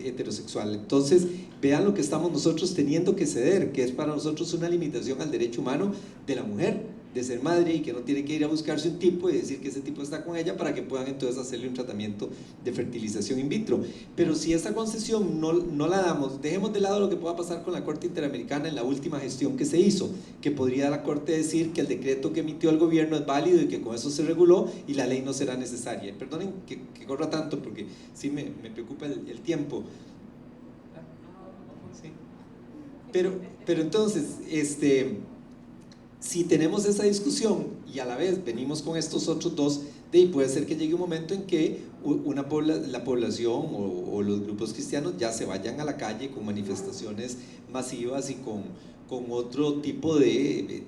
heterosexual. Entonces vean lo que estamos nosotros teniendo que ceder, que es para nosotros una limitación al derecho humano de la mujer de ser madre, y que no tiene que ir a buscarse un tipo y decir que ese tipo está con ella para que puedan entonces hacerle un tratamiento de fertilización in vitro. Pero si esa concesión no la damos, dejemos de lado lo que pueda pasar con la Corte Interamericana en la última gestión que se hizo, que podría la Corte decir que el decreto que emitió el gobierno es válido y que con eso se reguló y la ley no será necesaria. Perdonen que corra tanto porque sí me preocupa el tiempo. Sí. Pero entonces, si tenemos esa discusión y a la vez venimos con estos otros 2, puede ser que llegue un momento en que la población o los grupos cristianos ya se vayan a la calle con manifestaciones masivas y con otro tipo de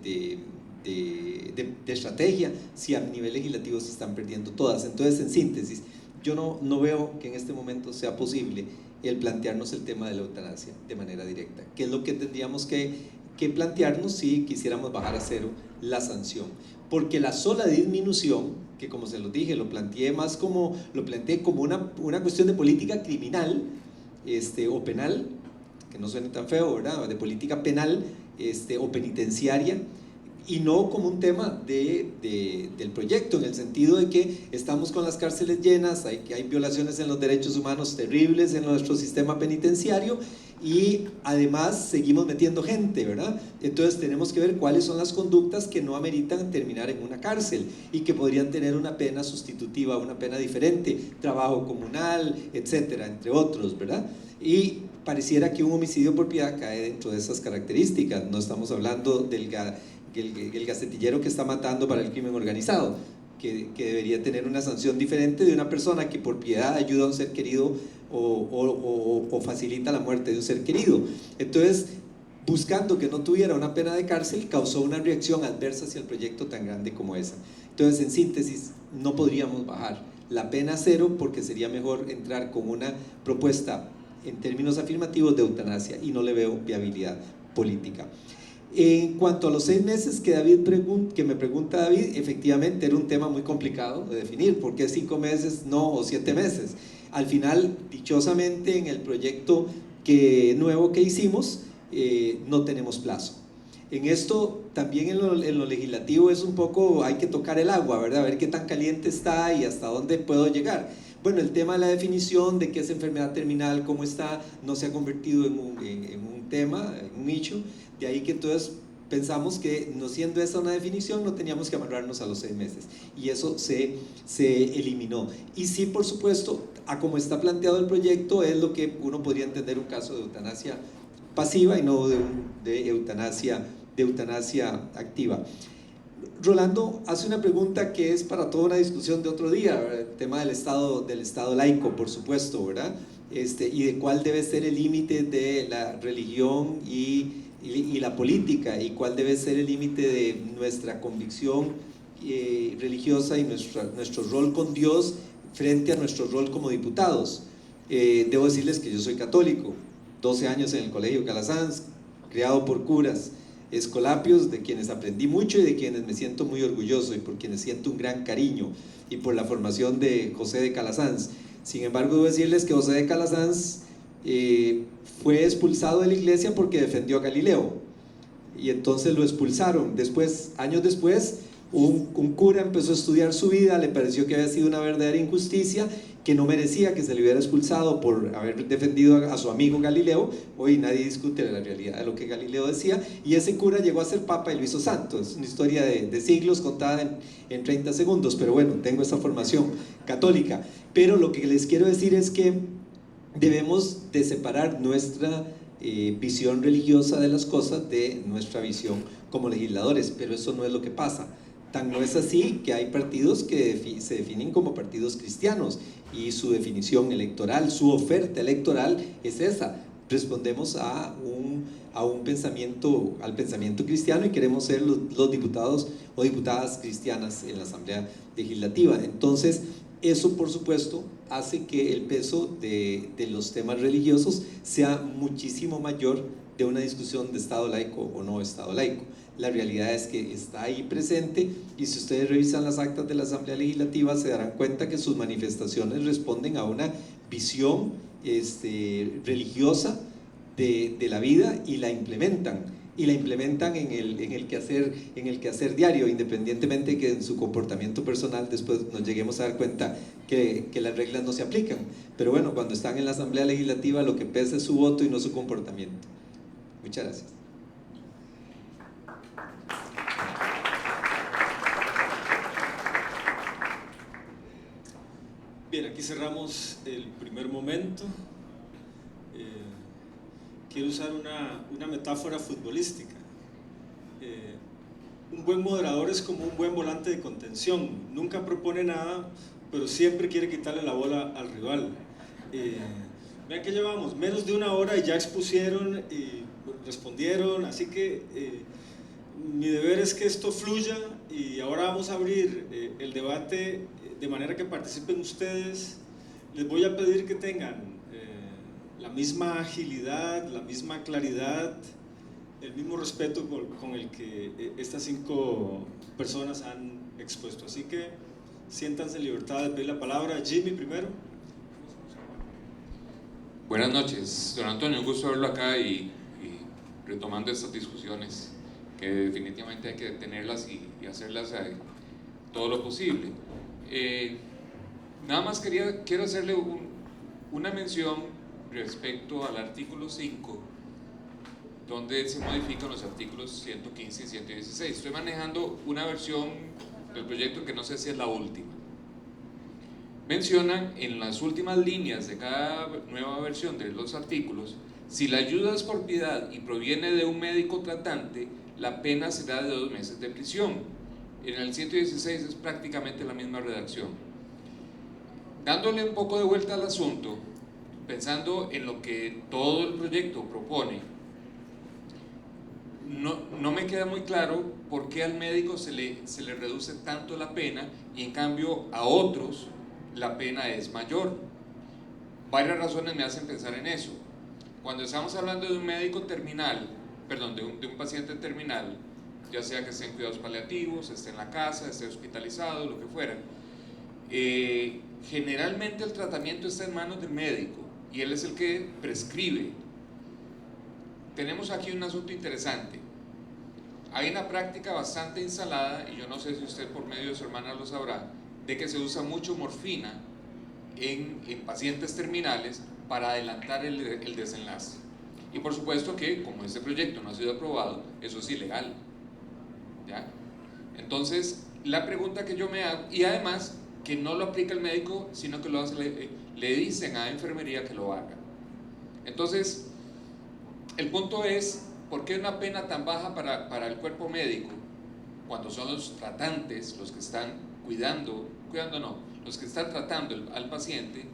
estrategia, si a nivel legislativo se están perdiendo todas. Entonces, en síntesis, yo no veo que en este momento sea posible el plantearnos el tema de la eutanasia de manera directa, que es lo que tendríamos que plantearnos si quisiéramos bajar a 0 la sanción, porque la sola disminución, que como se los dije, lo planteé como una cuestión de política criminal o penal, que no suene tan feo, ¿verdad?, de política penal o penitenciaria, y no como un tema del proyecto, en el sentido de que estamos con las cárceles llenas, hay violaciones en los derechos humanos terribles en nuestro sistema penitenciario, y además seguimos metiendo gente, ¿verdad? Entonces tenemos que ver cuáles son las conductas que no ameritan terminar en una cárcel y que podrían tener una pena sustitutiva, una pena diferente, trabajo comunal, etcétera, entre otros, ¿verdad? Y pareciera que un homicidio por piedad cae dentro de esas características. No estamos hablando del gacetillero que está matando para el crimen organizado, debería tener una sanción diferente de una persona que por piedad ayuda a un ser querido o facilita la muerte de un ser querido. Entonces, buscando que no tuviera una pena de cárcel, causó una reacción adversa hacia el proyecto tan grande como esa. Entonces, en síntesis, no podríamos bajar la pena a 0 porque sería mejor entrar con una propuesta en términos afirmativos de eutanasia y no le veo viabilidad política. En cuanto a los 6 meses que me pregunta David, efectivamente era un tema muy complicado de definir, ¿por qué 5 meses no o 7 meses? Al final, dichosamente, en el proyecto nuevo que hicimos, no tenemos plazo. En esto, también en lo legislativo es un poco, hay que tocar el agua, ¿verdad? A ver qué tan caliente está y hasta dónde puedo llegar. Bueno, el tema de la definición de qué es enfermedad terminal, cómo está, no se ha convertido en un tema, en un nicho. De ahí que entonces pensamos que, no siendo esa una definición, no teníamos que amarrarnos a los 6 meses. Y eso se eliminó. Y sí, por supuesto, a como está planteado el proyecto, es lo que uno podría entender un caso de eutanasia pasiva y no de eutanasia activa. Rolando hace una pregunta que es para toda una discusión de otro día, ¿verdad? El tema del Estado laico, por supuesto, ¿verdad? Y de cuál debe ser el límite de la religión y la política, y cuál debe ser el límite de nuestra convicción religiosa y nuestro rol con Dios frente a nuestro rol como diputados. Debo decirles que yo soy católico, 12 años en el Colegio Calasanz, criado por curas escolapios, de quienes aprendí mucho y de quienes me siento muy orgulloso y por quienes siento un gran cariño, y por la formación de José de Calasanz. Sin embargo, debo decirles que José de Calasanz fue expulsado de la iglesia porque defendió a Galileo, y entonces lo expulsaron. Después, años después, un cura empezó a estudiar su vida, le pareció que había sido una verdadera injusticia, que no merecía que se le hubiera expulsado por haber defendido a su amigo Galileo. Hoy nadie discute la realidad de lo que Galileo decía, y ese cura llegó a ser papa y lo hizo santo. Es una historia de siglos contada en 30 segundos, pero bueno, tengo esa formación católica. Pero lo que les quiero decir es que debemos de separar nuestra visión religiosa de las cosas de nuestra visión como legisladores, pero eso no es lo que pasa. Tan no es así que hay partidos que se definen como partidos cristianos, y su definición electoral, su oferta electoral es esa: respondemos a un pensamiento, al pensamiento cristiano, y queremos ser los diputados o diputadas cristianas en la Asamblea Legislativa. Entonces, eso por supuesto hace que el peso de los temas religiosos sea muchísimo mayor de una discusión de Estado laico o no Estado laico. La realidad es que está ahí presente, y si ustedes revisan las actas de la Asamblea Legislativa se darán cuenta que sus manifestaciones responden a una visión religiosa de la vida, y la implementan en el quehacer diario, independientemente que en su comportamiento personal después nos lleguemos a dar cuenta que las reglas no se aplican. Pero bueno, cuando están en la Asamblea Legislativa lo que pesa es su voto y no su comportamiento. Muchas gracias. Bien, aquí cerramos el primer momento. Quiero usar una metáfora futbolística. Un buen moderador es como un buen volante de contención. Nunca propone nada, pero siempre quiere quitarle la bola al rival. Vean que llevamos menos de una hora y ya expusieron y respondieron, así que mi deber es que esto fluya, y ahora vamos a abrir el debate de manera que participen ustedes. Les voy a pedir que tengan la misma agilidad, la misma claridad, el mismo respeto con el que estas 5 personas han expuesto. Así que siéntanse en libertad de pedir la palabra. Jimmy primero. Buenas noches, don Antonio, un gusto verlo acá y retomando estas discusiones que definitivamente hay que tenerlas y hacerlas todo lo posible. Nada más quiero hacerle una mención respecto al artículo 5, donde se modifican los artículos 115 y 116. Estoy manejando una versión del proyecto que no sé si es la última. Mencionan en las últimas líneas de cada nueva versión de los artículos: si la ayuda es por piedad y proviene de un médico tratante, la pena será de 2 meses de prisión. En el 116 es prácticamente la misma redacción. Dándole un poco de vuelta al asunto, pensando en lo que todo el proyecto propone, no me queda muy claro por qué al médico se le reduce tanto la pena y en cambio a otros la pena es mayor. Varias razones me hacen pensar en eso. Cuando estamos hablando de un médico terminal, perdón, de un paciente terminal, ya sea que esté en cuidados paliativos, esté en la casa, esté hospitalizado, lo que fuera, generalmente el tratamiento está en manos del médico y él es el que prescribe. Tenemos aquí un asunto interesante. Hay una práctica bastante instalada, y yo no sé si usted por medio de su hermana lo sabrá, de que se usa mucho morfina en pacientes terminales para adelantar el desenlace. Y por supuesto que, como este proyecto no ha sido aprobado, eso es ilegal, ¿ya? Entonces, la pregunta que yo me hago, y además que no lo aplica el médico, sino que lo hace, le dicen a enfermería que lo haga. Entonces, el punto es, ¿por qué una pena tan baja para el cuerpo médico, cuando son los tratantes los que están los que están tratando al paciente,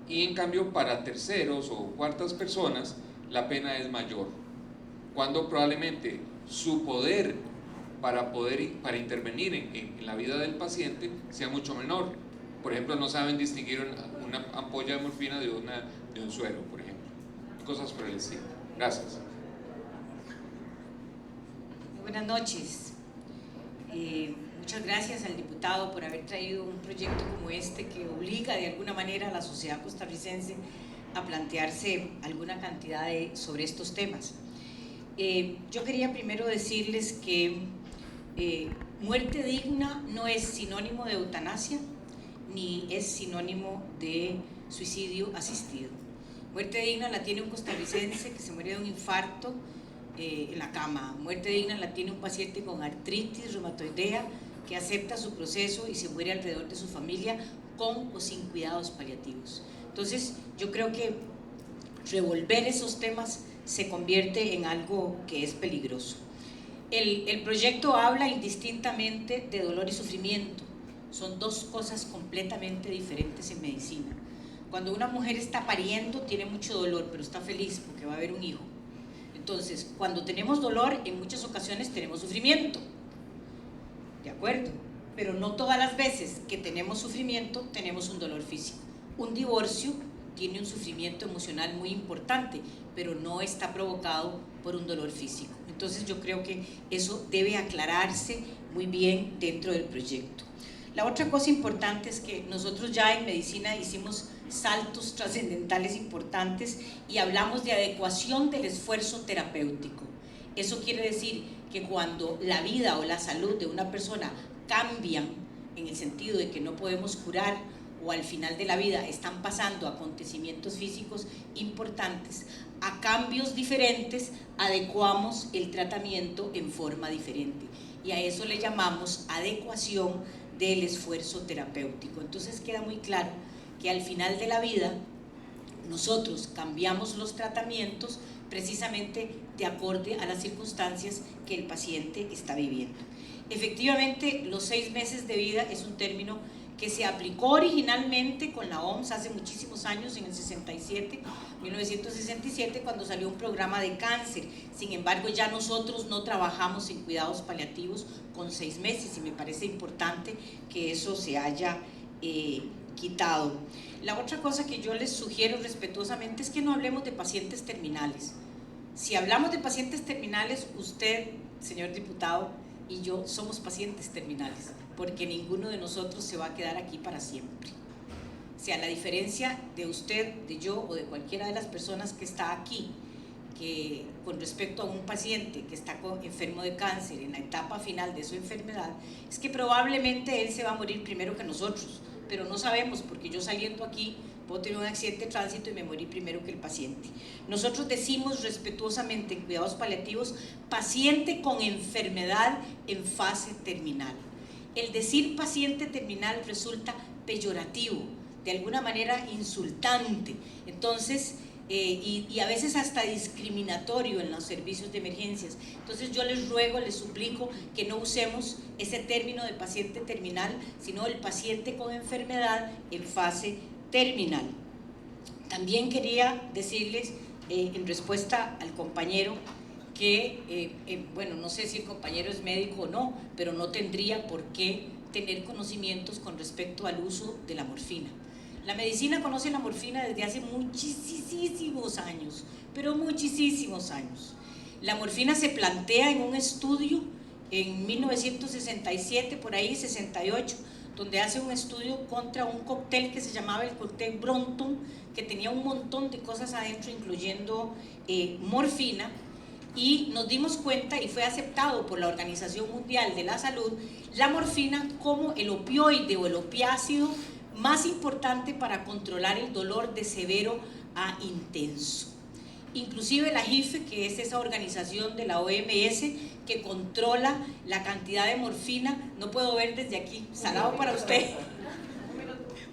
y en cambio para terceros o cuartas personas la pena es mayor, cuando probablemente su poder para intervenir en la vida del paciente sea mucho menor? Por ejemplo, no saben distinguir una ampolla de morfina de un suero, por ejemplo, cosas por el estilo. Gracias. Buenas noches. Muchas gracias al diputado por haber traído un proyecto como este que obliga de alguna manera a la sociedad costarricense a plantearse alguna cantidad sobre estos temas. Yo quería primero decirles que muerte digna no es sinónimo de eutanasia ni es sinónimo de suicidio asistido. Muerte digna la tiene un costarricense que se muere de un infarto en la cama. Muerte digna la tiene un paciente con artritis reumatoidea que acepta su proceso y se muere alrededor de su familia con o sin cuidados paliativos. Entonces, yo creo que revolver esos temas se convierte en algo que es peligroso. El proyecto habla indistintamente de dolor y sufrimiento. Son dos cosas completamente diferentes en medicina. Cuando una mujer está pariendo, tiene mucho dolor, pero está feliz porque va a haber un hijo. Entonces, cuando tenemos dolor, en muchas ocasiones tenemos sufrimiento. ¿De acuerdo? Pero no todas las veces que tenemos sufrimiento, tenemos un dolor físico. Un divorcio tiene un sufrimiento emocional muy importante, pero no está provocado por un dolor físico. Entonces, yo creo que eso debe aclararse muy bien dentro del proyecto. La otra cosa importante es que nosotros ya en medicina hicimos saltos trascendentales importantes y hablamos de adecuación del esfuerzo terapéutico. Eso quiere decir que cuando la vida o la salud de una persona cambian, en el sentido de que no podemos curar o al final de la vida están pasando acontecimientos físicos importantes, a cambios diferentes adecuamos el tratamiento en forma diferente y a eso le llamamos adecuación del esfuerzo terapéutico. Entonces queda muy claro que al final de la vida nosotros cambiamos los tratamientos precisamente de acorde a las circunstancias que el paciente está viviendo. Efectivamente, los 6 meses de vida es un término que se aplicó originalmente con la OMS hace muchísimos años, en el 1967, cuando salió un programa de cáncer. Sin embargo, ya nosotros no trabajamos en cuidados paliativos con 6 meses y me parece importante que eso se haya quitado. La otra cosa que yo les sugiero respetuosamente es que no hablemos de pacientes terminales. Si hablamos de pacientes terminales, usted, señor diputado, y yo somos pacientes terminales, porque ninguno de nosotros se va a quedar aquí para siempre. O sea, la diferencia de usted, de yo o de cualquiera de las personas que está aquí, que con respecto a un paciente que está enfermo de cáncer en la etapa final de su enfermedad, es que probablemente él se va a morir primero que nosotros, pero no sabemos, porque yo saliendo aquí puedo tener un accidente de tránsito y me morí primero que el paciente. Nosotros decimos respetuosamente en cuidados paliativos, paciente con enfermedad en fase terminal. El decir paciente terminal resulta peyorativo, de alguna manera insultante. Entonces, y a veces hasta discriminatorio en los servicios de emergencias. Entonces yo les ruego, les suplico que no usemos ese término de paciente terminal, sino el paciente con enfermedad en fase terminal. También quería decirles, en respuesta al compañero, que, bueno, no sé si el compañero es médico o no, pero no tendría por qué tener conocimientos con respecto al uso de la morfina. La medicina conoce la morfina desde hace muchísimos años, pero muchísimos años. La morfina se plantea en un estudio en 1967, por ahí 68, donde hace un estudio contra un cóctel que se llamaba el cóctel Bronton, que tenía un montón de cosas adentro, incluyendo morfina, y nos dimos cuenta, y fue aceptado por la Organización Mundial de la Salud, la morfina como el opioide o el opiácido más importante para controlar el dolor de severo a intenso. Inclusive la JIFE, que es esa organización de la OMS que controla la cantidad de morfina, no puedo ver desde aquí, salado para usted,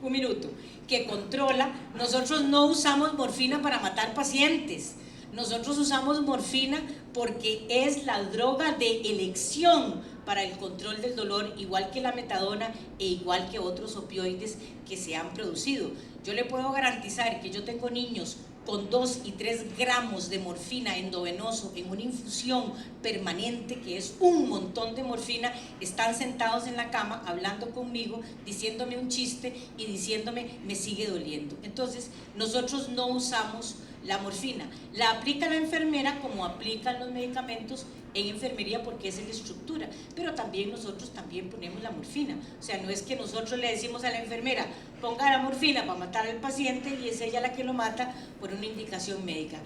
un minuto, que controla, nosotros no usamos morfina para matar pacientes, nosotros usamos morfina porque es la droga de elección para el control del dolor, igual que la metadona e igual que otros opioides que se han producido. Yo le puedo garantizar que yo tengo niños con 2 y 3 gramos de morfina endovenoso en una infusión permanente, que es un montón de morfina, están sentados en la cama hablando conmigo, diciéndome un chiste y diciéndome me sigue doliendo. Entonces nosotros no usamos la morfina, la aplica la enfermera como aplican los medicamentos en enfermería porque esa es la estructura, pero también nosotros también ponemos la morfina, o sea, no es que nosotros le decimos a la enfermera ponga la morfina para matar al paciente y es ella la que lo mata por una indicación médica.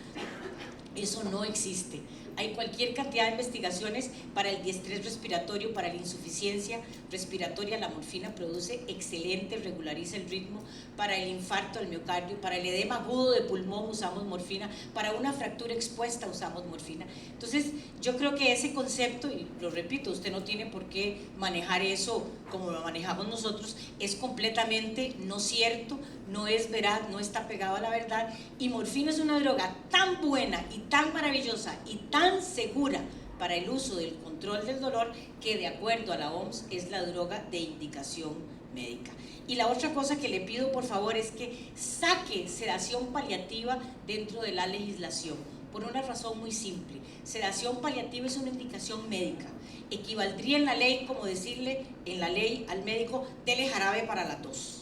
Eso no existe. Hay cualquier cantidad de investigaciones para el diestrés respiratorio, para la insuficiencia respiratoria. La morfina produce excelente, regulariza el ritmo. Para el infarto al miocardio, para el edema agudo de pulmón usamos morfina, para una fractura expuesta usamos morfina. Entonces yo creo que ese concepto, y lo repito, usted no tiene por qué manejar eso como lo manejamos nosotros, es completamente no cierto, no es veraz, no está pegado a la verdad, y morfina es una droga tan buena y tan maravillosa y tan segura para el uso del control del dolor que de acuerdo a la OMS es la droga de indicación médica. Y la otra cosa que le pido por favor es que saque sedación paliativa dentro de la legislación, por una razón muy simple. Sedación paliativa es una indicación médica, equivaldría en la ley como decirle en la ley al médico dele jarabe para la tos.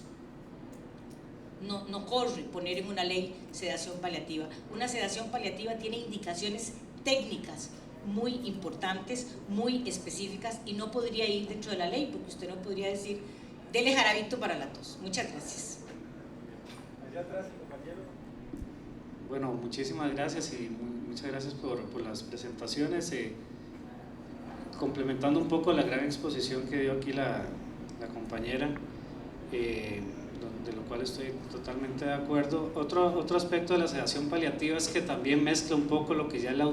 No corre poner en una ley sedación paliativa. Una sedación paliativa tiene indicaciones técnicas muy importantes, muy específicas, y no podría ir dentro de la ley porque usted no podría decir dele jarabito para la tos. Muchas gracias. Allá atrás, compañero. Bueno, muchísimas gracias y muchas gracias por las presentaciones. Complementando un poco la gran exposición que dio aquí la compañera, de lo cual estoy totalmente de acuerdo. Otro aspecto de la sedación paliativa es que también mezcla un poco lo que ya es la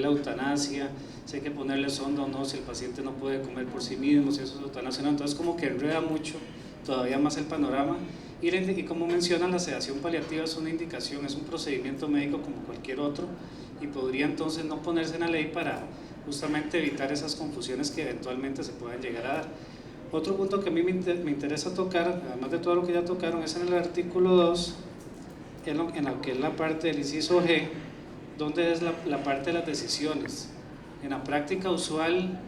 eutanasia, si hay que ponerle sonda o no, si el paciente no puede comer por sí mismo, si eso es eutanasia o no, entonces como que enreda mucho todavía más el panorama. Y como mencionan, la sedación paliativa es una indicación, es un procedimiento médico como cualquier otro, y podría entonces no ponerse en la ley para justamente evitar esas confusiones que eventualmente se puedan llegar a dar. Otro punto que a mí me interesa tocar, además de todo lo que ya tocaron, es en el artículo 2, en lo que es la parte del inciso G, donde es la parte de las decisiones. En la práctica usual,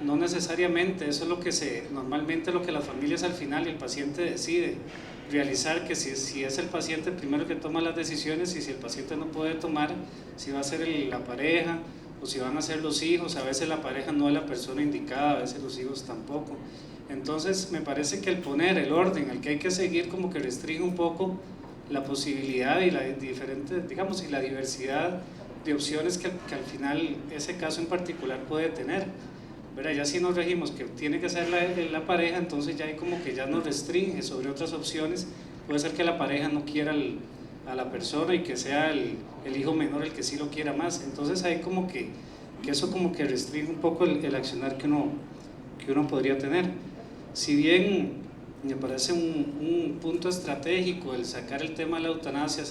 no necesariamente, eso es lo que normalmente lo que las familias al final y el paciente decide realizar, que si es el paciente primero que toma las decisiones, y si el paciente no puede tomar, si va a ser la pareja o si van a ser los hijos. A veces la pareja no es la persona indicada, a veces los hijos tampoco. Entonces me parece que el poner el orden al que hay que seguir como que restringe un poco la posibilidad y la diferente, digamos, y la diversidad de opciones que al final ese caso en particular puede tener. ¿Verdad? Ya si nos regimos que tiene que ser la pareja, entonces ya hay como que ya nos restringe sobre otras opciones. Puede ser que la pareja no quiera a la persona y que sea el hijo menor el que sí lo quiera más. Entonces hay como que eso como que restringe un poco el accionar que uno podría tener. Si bien Me parece un punto estratégico el sacar el tema de la eutanasia,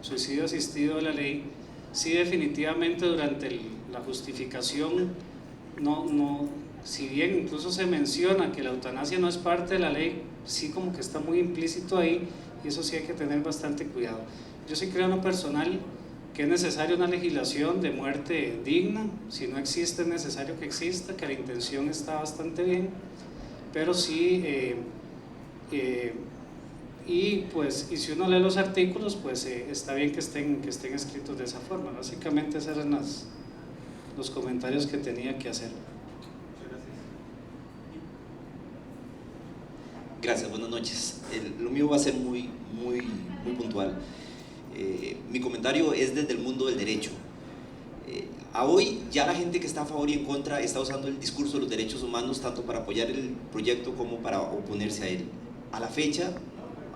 suicidio asistido de la ley. Sí, definitivamente durante la justificación, si bien incluso se menciona que la eutanasia no es parte de la ley, sí como que está muy implícito ahí, y eso sí hay que tener bastante cuidado. Yo sí creo en lo personal que es necesaria una legislación de muerte digna. Si no existe, es necesario que exista, que la intención está bastante bien, pero sí, y si uno lee los artículos, pues está bien que estén escritos de esa forma. Básicamente esos eran los comentarios que tenía que hacer. Gracias, buenas noches. Lo mío va a ser muy puntual. Mi comentario es desde el mundo del derecho. A hoy ya la gente que está a favor y en contra está usando el discurso de los derechos humanos tanto para apoyar el proyecto como para oponerse a él. A la fecha,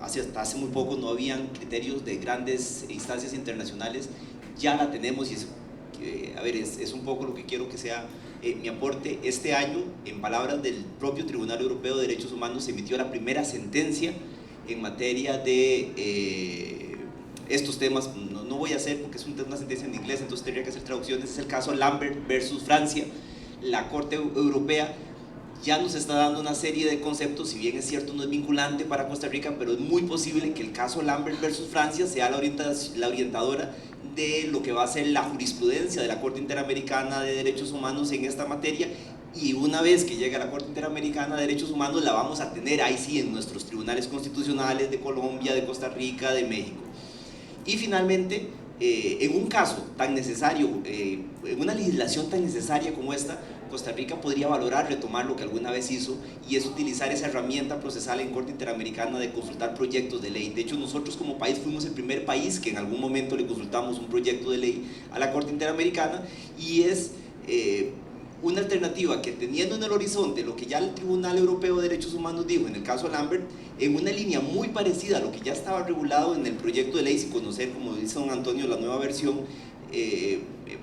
hasta hace muy poco no habían criterios de grandes instancias internacionales, ya la tenemos y es un poco lo que quiero que sea mi aporte. Este año, en palabras del propio Tribunal Europeo de Derechos Humanos, se emitió la primera sentencia en materia de estos temas. No voy a hacer porque es una sentencia en inglés, entonces tendría que hacer traducciones. Es el caso Lambert versus Francia. La Corte Europea ya nos está dando una serie de conceptos, si bien es cierto no es vinculante para Costa Rica, pero es muy posible que el caso Lambert versus Francia sea la orientadora de lo que va a ser la jurisprudencia de la Corte Interamericana de Derechos Humanos en esta materia, y una vez que llegue a la Corte Interamericana de Derechos Humanos la vamos a tener ahí sí en nuestros tribunales constitucionales de Colombia, de Costa Rica, de México. Y finalmente, en un caso tan necesario, en una legislación tan necesaria como esta, Costa Rica podría valorar retomar lo que alguna vez hizo, y es utilizar esa herramienta procesal en Corte Interamericana de consultar proyectos de ley. De hecho, nosotros como país fuimos el primer país que en algún momento le consultamos un proyecto de ley a la Corte Interamericana, y es una alternativa que, teniendo en el horizonte lo que ya el Tribunal Europeo de Derechos Humanos dijo en el caso Lambert, en una línea muy parecida a lo que ya estaba regulado en el proyecto de ley, sin conocer, como dice don Antonio, la nueva versión,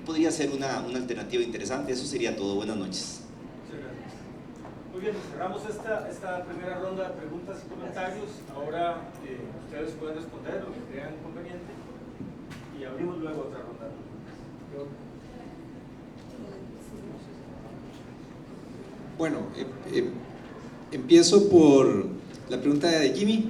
podría ser una alternativa interesante. Eso sería todo. Buenas noches. Muchas gracias. Muy bien, cerramos esta primera ronda de preguntas y comentarios. Ahora ustedes pueden responder lo que crean conveniente y abrimos luego otra ronda. Bueno, empiezo por la pregunta de Jimmy.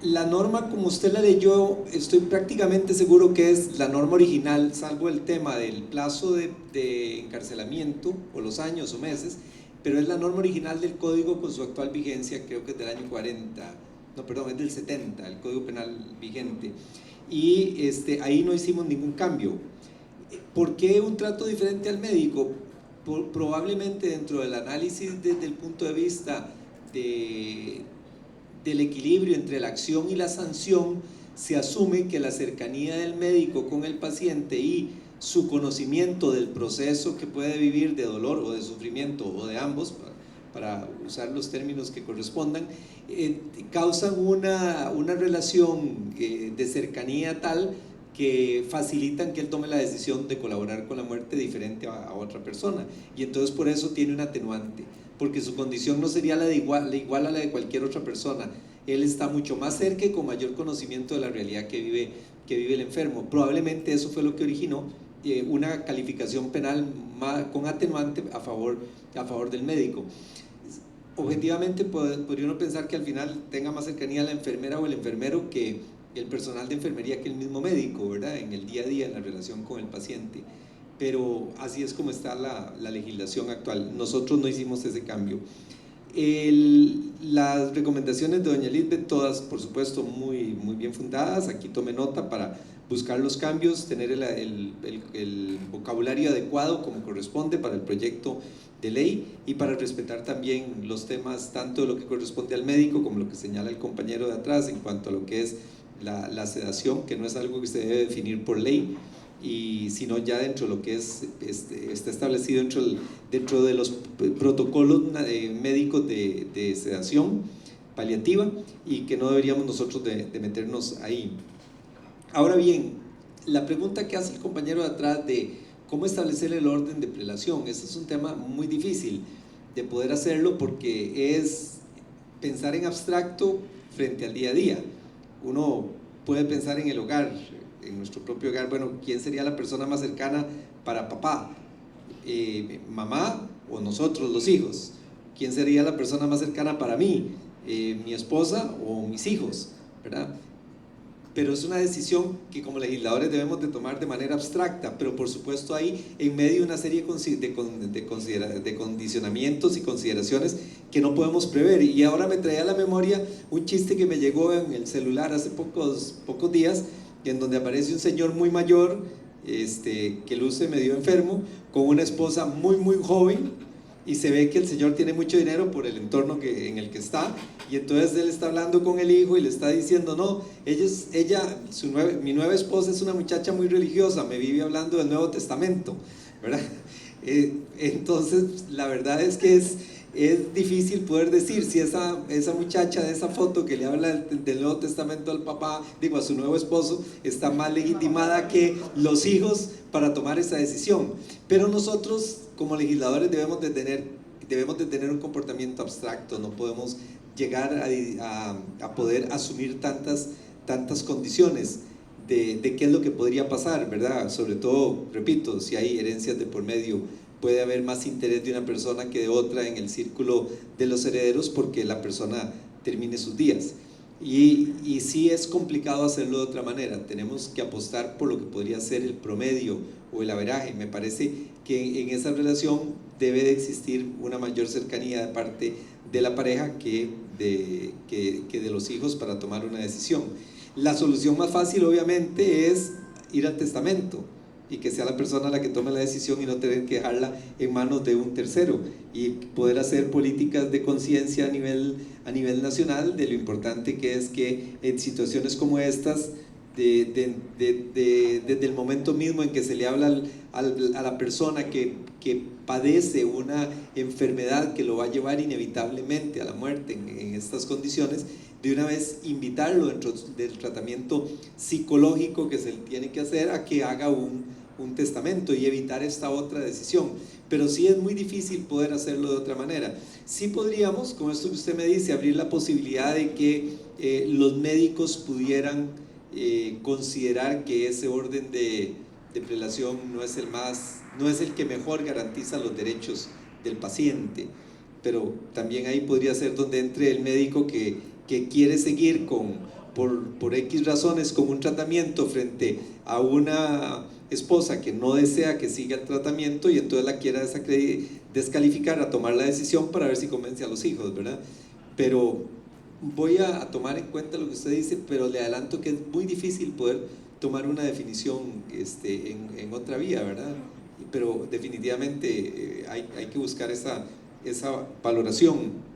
La norma, como usted la leyó, estoy prácticamente seguro que es la norma original, salvo el tema del plazo de encarcelamiento, o los años o meses, pero es la norma original del Código con su actual vigencia, creo que es del año 40, no, perdón, es del 70, el Código Penal vigente, y ahí no hicimos ningún cambio. ¿Por qué un trato diferente al médico? Probablemente dentro del análisis desde el punto de vista del equilibrio entre la acción y la sanción, se asume que la cercanía del médico con el paciente y su conocimiento del proceso que puede vivir de dolor o de sufrimiento o de ambos, para usar los términos que correspondan, causan una relación de cercanía tal que facilitan que él tome la decisión de colaborar con la muerte diferente a otra persona, y entonces por eso tiene un atenuante, porque su condición no sería la igual a la de cualquier otra persona. Él está mucho más cerca y con mayor conocimiento de la realidad que vive el enfermo. Probablemente eso fue lo que originó una calificación penal con atenuante a favor del médico. Objetivamente podría uno pensar que al final tenga más cercanía la enfermera o el enfermero que el personal de enfermería que el mismo médico, ¿verdad?, en el día a día, en la relación con el paciente. Pero así es como está la legislación actual. Nosotros no hicimos ese cambio. Las recomendaciones de doña Lisbeth, todas por supuesto muy bien fundadas. Aquí tome nota para buscar los cambios, tener el vocabulario adecuado como corresponde para el proyecto de ley, y para respetar también los temas tanto de lo que corresponde al médico como lo que señala el compañero de atrás en cuanto a lo que es la sedación, que no es algo que se debe definir por ley, sino ya dentro de lo que está establecido dentro de los protocolos médicos de sedación paliativa, y que no deberíamos nosotros de meternos ahí. Ahora bien, la pregunta que hace el compañero de atrás de cómo establecer el orden de prelación, ese es un tema muy difícil de poder hacerlo, porque pensar en abstracto frente al día a día. Uno puede pensar en el hogar, en nuestro propio hogar. Bueno, ¿quién sería la persona más cercana para papá? ¿Mamá o nosotros los hijos? ¿Quién sería la persona más cercana para mí? ¿Mi esposa o mis hijos? ¿Verdad? Pero es una decisión que como legisladores debemos de tomar de manera abstracta, pero por supuesto hay en medio una serie de condicionamientos y consideraciones que no podemos prever. Y ahora me traía a la memoria un chiste que me llegó en el celular hace pocos días, en donde aparece un señor muy mayor, que luce medio enfermo, con una esposa muy joven, y se ve que el señor tiene mucho dinero por el entorno en el que está, y entonces él está hablando con el hijo y le está diciendo: no, mi nueva esposa es una muchacha muy religiosa, me vive hablando del Nuevo Testamento, ¿verdad? Entonces la verdad es que es difícil poder decir si esa muchacha de esa foto que le habla del Nuevo Testamento al papá, a su nuevo esposo, está más legitimada que los hijos para tomar esa decisión. Pero nosotros como legisladores debemos de tener un comportamiento abstracto, no podemos llegar a poder asumir tantas condiciones de qué es lo que podría pasar, ¿verdad? Sobre todo, repito, si hay herencias de por medio, puede haber más interés de una persona que de otra en el círculo de los herederos porque la persona termine sus días. Y sí es complicado hacerlo de otra manera, tenemos que apostar por lo que podría ser el promedio o el averaje. Me parece que en esa relación debe de existir una mayor cercanía de parte de la pareja que de los hijos para tomar una decisión. La solución más fácil obviamente es ir al testamento y que sea la persona la que tome la decisión y no tener que dejarla en manos de un tercero, y poder hacer políticas de conciencia a nivel nacional de lo importante que es que en situaciones como estas, desde el momento mismo en que se le habla a la persona que padece una enfermedad que lo va a llevar inevitablemente a la muerte en estas condiciones, de una vez invitarlo dentro del tratamiento psicológico que se tiene que hacer a que haga un testamento y evitar esta otra decisión. Pero sí es muy difícil poder hacerlo de otra manera. Sí podríamos, como esto que usted me dice, abrir la posibilidad de que los médicos pudieran considerar que ese orden de prelación no es el que mejor garantiza los derechos del paciente, pero también ahí podría ser donde entre el médico que quiere seguir por X razones con un tratamiento frente a una esposa que no desea que siga el tratamiento y entonces la quiera descalificar a tomar la decisión para ver si convence a los hijos, ¿verdad? Pero voy a tomar en cuenta lo que usted dice, pero le adelanto que es muy difícil poder tomar una definición en otra vía, ¿verdad? Pero definitivamente hay que buscar esa valoración.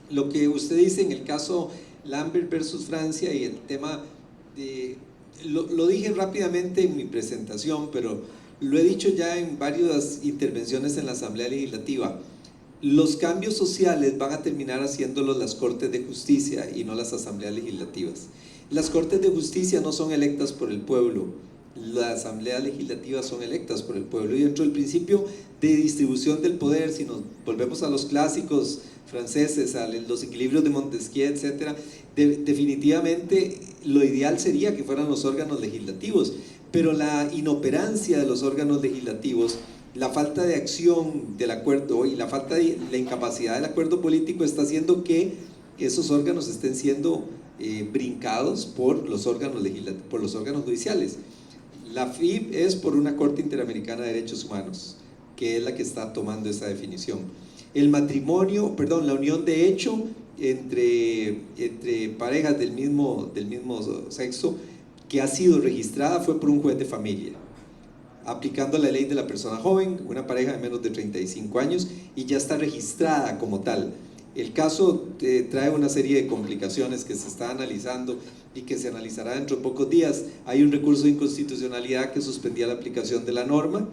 Lo que usted dice en el caso Lambert versus Francia y el tema lo dije rápidamente en mi presentación, pero lo he dicho ya en varias intervenciones en la Asamblea Legislativa. Los cambios sociales van a terminar haciéndolos las Cortes de Justicia y no las Asambleas Legislativas. Las Cortes de Justicia no son electas por el pueblo, las Asambleas Legislativas son electas por el pueblo, y dentro del principio de distribución del poder, si nos volvemos a los clásicos franceses, a los equilibrios de Montesquieu, etc., definitivamente lo ideal sería que fueran los órganos legislativos, pero la inoperancia de los órganos legislativos, la falta de acción del acuerdo y la incapacidad del acuerdo político está haciendo que esos órganos estén siendo brincados por los órganos judiciales. La FIB es por una Corte Interamericana de Derechos Humanos, que es la que está tomando esa definición. La unión de hecho entre parejas del mismo sexo que ha sido registrada fue por un juez de familia, aplicando la ley de la persona joven, una pareja de menos de 35 años, y ya está registrada como tal. El caso trae una serie de complicaciones que se está analizando y que se analizará dentro de pocos días. Hay un recurso de inconstitucionalidad que suspendía la aplicación de la norma.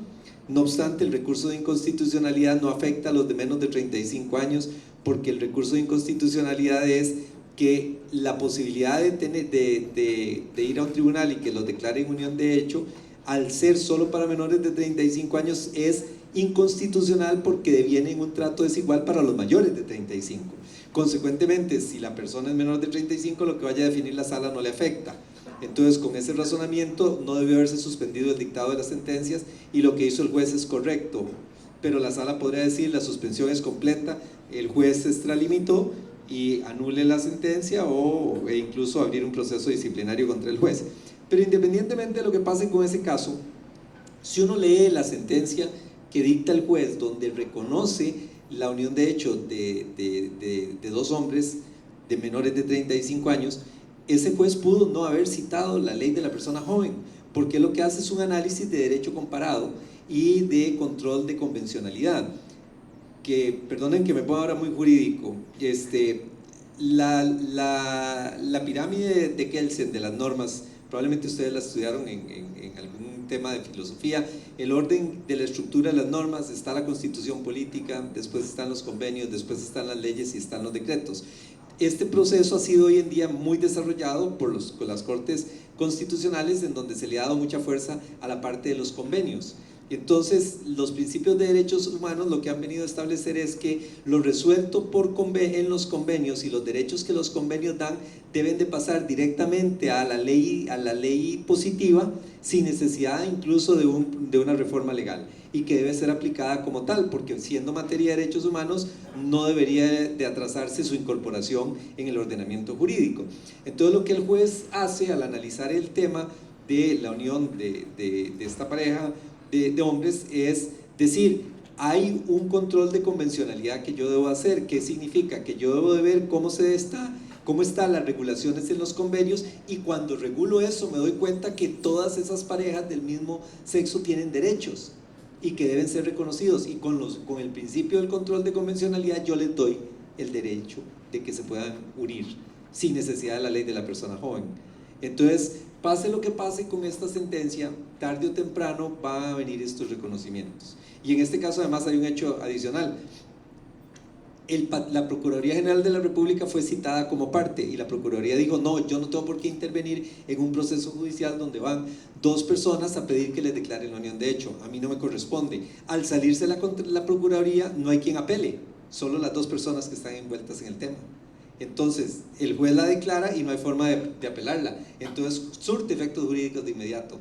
No obstante, el recurso de inconstitucionalidad no afecta a los de menos de 35 años, porque el recurso de inconstitucionalidad es que la posibilidad de ir a un tribunal y que los declaren unión de hecho, al ser solo para menores de 35 años, es inconstitucional porque deviene en un trato desigual para los mayores de 35. Consecuentemente, si la persona es menor de 35, lo que vaya a definir la sala no le afecta. Entonces, con ese razonamiento no debió haberse suspendido el dictado de las sentencias y lo que hizo el juez es correcto, pero la sala podría decir la suspensión es completa, el juez se extralimitó y anule la sentencia e incluso abrir un proceso disciplinario contra el juez. Pero independientemente de lo que pase con ese caso, si uno lee la sentencia que dicta el juez, donde reconoce la unión de hecho de dos hombres de menores de 35 años, ese juez pudo no haber citado la ley de la persona joven, porque lo que hace es un análisis de derecho comparado y de control de convencionalidad. Que, perdonen que me ponga ahora muy jurídico, la pirámide de Kelsen de las normas, probablemente ustedes la estudiaron en algún tema de filosofía. El orden de la estructura de las normas: está la constitución política, después están los convenios, después están las leyes y están los decretos. Este proceso ha sido hoy en día muy desarrollado por las cortes constitucionales, en donde se le ha dado mucha fuerza a la parte de los convenios. Entonces, los principios de derechos humanos lo que han venido a establecer es que lo resuelto en los convenios y los derechos que los convenios dan deben de pasar directamente a la ley positiva, sin necesidad incluso de una reforma legal, y que debe ser aplicada como tal, porque siendo materia de derechos humanos no debería de atrasarse su incorporación en el ordenamiento jurídico. Entonces, lo que el juez hace al analizar el tema de la unión de esta pareja de hombres es decir: hay un control de convencionalidad que yo debo hacer. ¿Qué significa? Que yo debo de ver cómo están las regulaciones en los convenios, y cuando regulo eso me doy cuenta que todas esas parejas del mismo sexo tienen derechos y que deben ser reconocidos, y con el principio del control de convencionalidad yo les doy el derecho de que se puedan unir sin necesidad de la ley de la persona joven. Entonces, pase lo que pase con esta sentencia, tarde o temprano van a venir estos reconocimientos. Y en este caso además hay un hecho adicional. La Procuraduría General de la República fue citada como parte, y la Procuraduría dijo: no, yo no tengo por qué intervenir en un proceso judicial donde van dos personas a pedir que les declaren la unión de hecho, a mí no me corresponde. Al salirse la Procuraduría no hay quien apele, solo las dos personas que están envueltas en el tema. Entonces el juez la declara y no hay forma de apelarla, entonces surte efectos jurídicos de inmediato,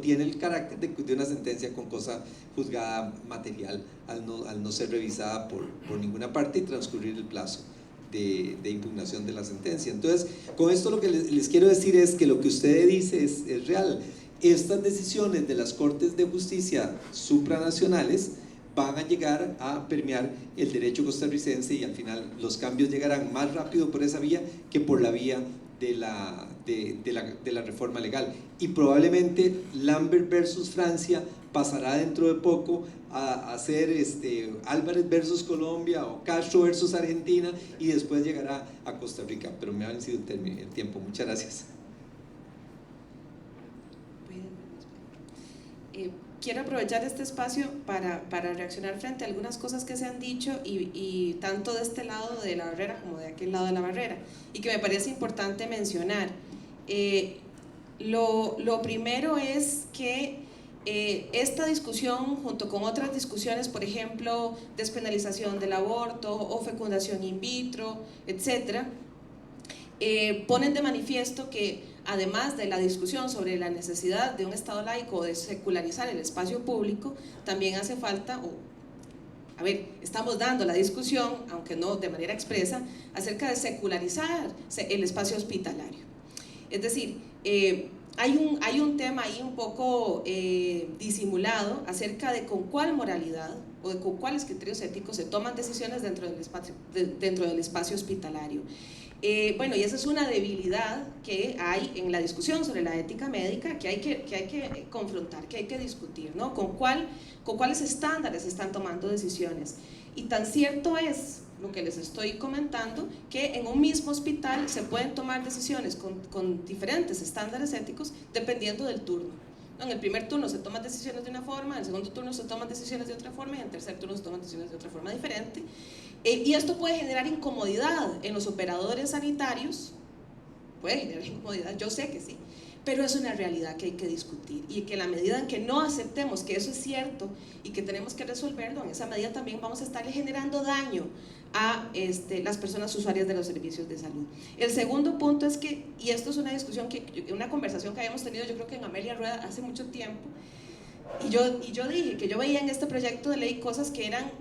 tiene el carácter de una sentencia con cosa juzgada material al no ser revisada por ninguna parte y transcurrir el plazo de impugnación de la sentencia. Entonces, con esto lo que les quiero decir es que lo que usted dice es real. Estas decisiones de las Cortes de Justicia supranacionales van a llegar a permear el derecho costarricense, y al final los cambios llegarán más rápido por esa vía que por la vía de la reforma legal. Y probablemente Lambert versus Francia pasará dentro de poco a ser Álvarez versus Colombia o Castro versus Argentina, y después llegará a Costa Rica. Pero me ha vencido el tiempo. Muchas gracias. Quiero aprovechar este espacio para reaccionar frente a algunas cosas que se han dicho, y tanto de este lado de la barrera como de aquel lado de la barrera, y que me parece importante mencionar. Lo primero es que esta discusión, junto con otras discusiones, por ejemplo, despenalización del aborto o fecundación in vitro, etcétera, ponen de manifiesto que, además de la discusión sobre la necesidad de un Estado laico, de secularizar el espacio público, también hace falta, estamos dando la discusión, aunque no de manera expresa, acerca de secularizar el espacio hospitalario. Es decir, hay un tema ahí un poco disimulado acerca de con cuál moralidad o de con cuáles criterios éticos se toman decisiones dentro del espacio hospitalario. Bueno, y esa es una debilidad que hay en la discusión sobre la ética médica, que hay que confrontar, que hay que discutir, ¿no? Con cuáles estándares se están tomando decisiones. Y tan cierto es lo que les estoy comentando, que en un mismo hospital se pueden tomar decisiones con diferentes estándares éticos dependiendo del turno. En el primer turno se toman decisiones de una forma, en el segundo turno se toman decisiones de otra forma, y en el tercer turno se toman decisiones de otra forma diferente. Y esto puede generar incomodidad en los operadores sanitarios, puede generar incomodidad, yo sé que sí, pero es una realidad que hay que discutir y que en la medida en que no aceptemos que eso es cierto y que tenemos que resolverlo, en esa medida también vamos a estarle generando daño a las personas usuarias de los servicios de salud. El segundo punto es que, y esto es una discusión, una conversación que habíamos tenido yo creo que en Amelia Rueda hace mucho tiempo, y yo dije que yo veía en este proyecto de ley cosas que eran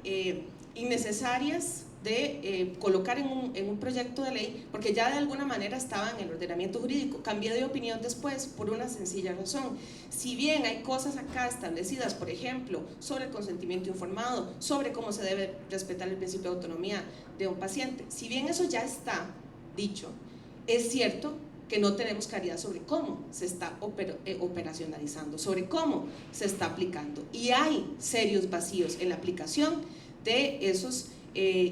innecesarias de colocar en un proyecto de ley, porque ya de alguna manera estaban en el ordenamiento jurídico. Cambié de opinión después por una sencilla razón. Si bien hay cosas acá establecidas, por ejemplo, sobre el consentimiento informado, sobre cómo se debe respetar el principio de autonomía de un paciente, si bien eso ya está dicho, es cierto que no tenemos claridad sobre cómo se está operacionalizando, sobre cómo se está aplicando, y hay serios vacíos en la aplicación de esos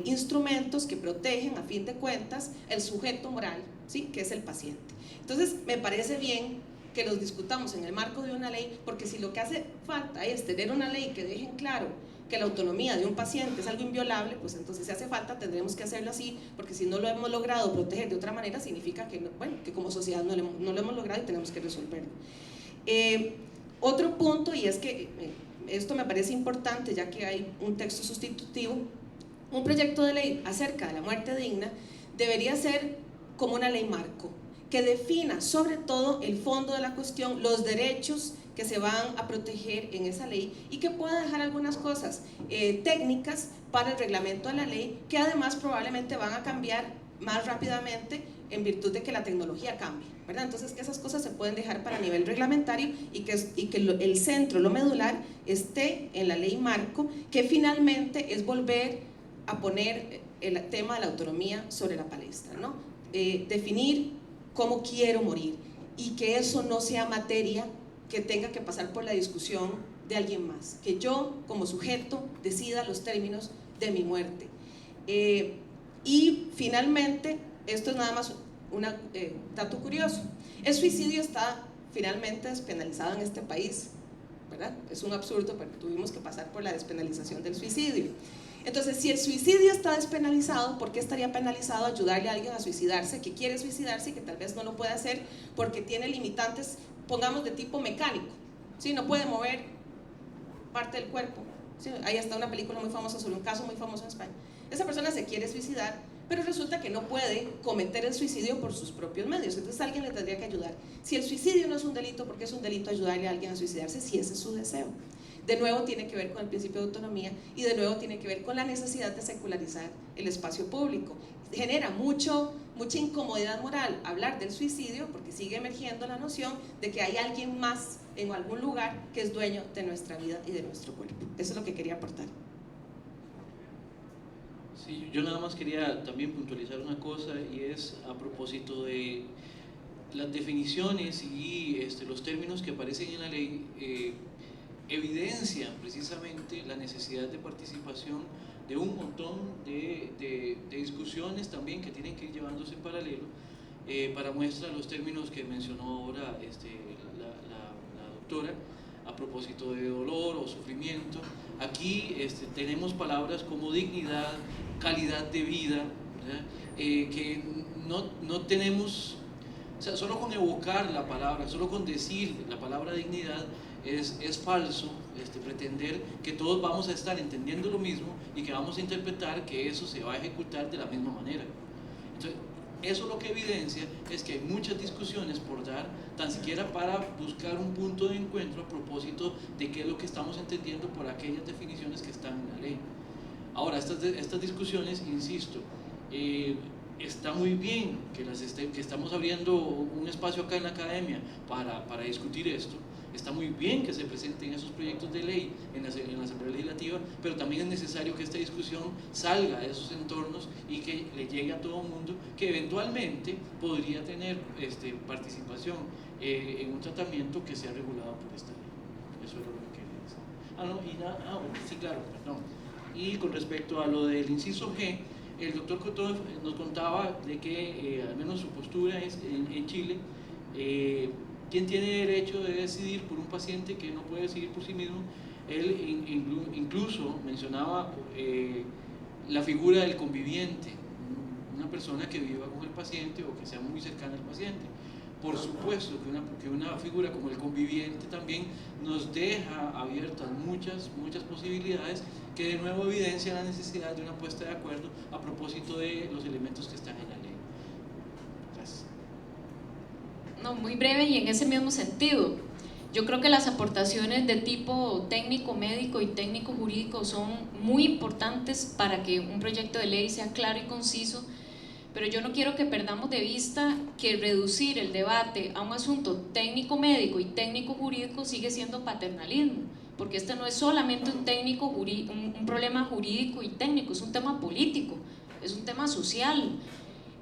instrumentos que protegen a fin de cuentas el sujeto moral, ¿sí?, que es el paciente. Entonces me parece bien que los discutamos en el marco de una ley, porque si lo que hace falta es tener una ley que deje en claro que la autonomía de un paciente es algo inviolable, pues entonces si hace falta tendremos que hacerlo así, porque si no lo hemos logrado proteger de otra manera significa que, que como sociedad no lo hemos logrado y tenemos que resolverlo. Otro punto, y es que esto me parece importante ya que hay un texto sustitutivo, un proyecto de ley acerca de la muerte digna debería ser como una ley marco, que defina sobre todo el fondo de la cuestión, los derechos que se van a proteger en esa ley, y que pueda dejar algunas cosas técnicas para el reglamento de la ley, que además probablemente van a cambiar más rápidamente en virtud de que la tecnología cambie, ¿verdad? Entonces que esas cosas se pueden dejar para nivel reglamentario y que el centro, lo medular, esté en la ley marco, que finalmente es volver a poner el tema de la autonomía sobre la palestra, ¿no? Definir cómo quiero morir, y que eso no sea materia que tenga que pasar por la discusión de alguien más, que yo como sujeto decida los términos de mi muerte. Y finalmente, esto es nada más un dato curioso, el suicidio está finalmente despenalizado en este país, ¿verdad? Es un absurdo, pero tuvimos que pasar por la despenalización del suicidio. Entonces, si el suicidio está despenalizado, ¿por qué estaría penalizado ayudarle a alguien a suicidarse, que quiere suicidarse y que tal vez no lo puede hacer porque tiene limitantes, pongamos, de tipo mecánico, ¿sí? No puede mover parte del cuerpo, ¿sí? Ahí está una película muy famosa sobre un caso muy famoso en España. Esa persona se quiere suicidar, pero resulta que no puede cometer el suicidio por sus propios medios, entonces alguien le tendría que ayudar. Si el suicidio no es un delito, ¿por qué es un delito ayudarle a alguien a suicidarse si ese es su deseo? De nuevo tiene que ver con el principio de autonomía, y de nuevo tiene que ver con la necesidad de secularizar el espacio público. Genera mucha incomodidad moral hablar del suicidio, porque sigue emergiendo la noción de que hay alguien más en algún lugar que es dueño de nuestra vida y de nuestro cuerpo. Eso es lo que quería aportar. Sí, yo nada más quería también puntualizar una cosa, y es a propósito de las definiciones y los términos que aparecen en la ley. Evidencian precisamente la necesidad de participación de un montón de discusiones también que tienen que ir llevándose en paralelo. Para muestra los términos que mencionó ahora la doctora a propósito de dolor o sufrimiento. Aquí tenemos palabras como dignidad, calidad de vida, que no tenemos, o sea, solo con evocar la palabra, solo con decir la palabra dignidad, es falso pretender que todos vamos a estar entendiendo lo mismo y que vamos a interpretar que eso se va a ejecutar de la misma manera. Entonces, eso lo que evidencia es que hay muchas discusiones por dar, tan siquiera para buscar un punto de encuentro a propósito de qué es lo que estamos entendiendo por aquellas definiciones que están en la ley. Ahora, estas discusiones, insisto, está muy bien que estamos abriendo un espacio acá en la academia para discutir esto. Está muy bien que se presenten esos proyectos de ley en la Asamblea Legislativa, pero también es necesario que esta discusión salga de esos entornos y que le llegue a todo el mundo, que eventualmente podría tener participación en un tratamiento que sea regulado por esta ley. Eso es lo que quería decir. Sí, claro, perdón. Y con respecto a lo del inciso G, el doctor Cotó nos contaba de que, al menos su postura es en Chile, ¿quién tiene derecho de decidir por un paciente que no puede decidir por sí mismo? Él incluso mencionaba la figura del conviviente, una persona que viva con el paciente o que sea muy cercana al paciente. por supuesto que una figura como el conviviente también nos deja abiertas muchas posibilidades que de nuevo evidencian la necesidad de una puesta de acuerdo a propósito de los elementos que están en la ley. Gracias. No, muy breve y en ese mismo sentido. Yo creo que las aportaciones de tipo técnico médico y técnico jurídico son muy importantes para que un proyecto de ley sea claro y conciso, pero yo no quiero que perdamos de vista que reducir el debate a un asunto técnico médico y técnico jurídico sigue siendo paternalismo, porque este no es solamente un problema jurídico y técnico, es un tema político, es un tema social.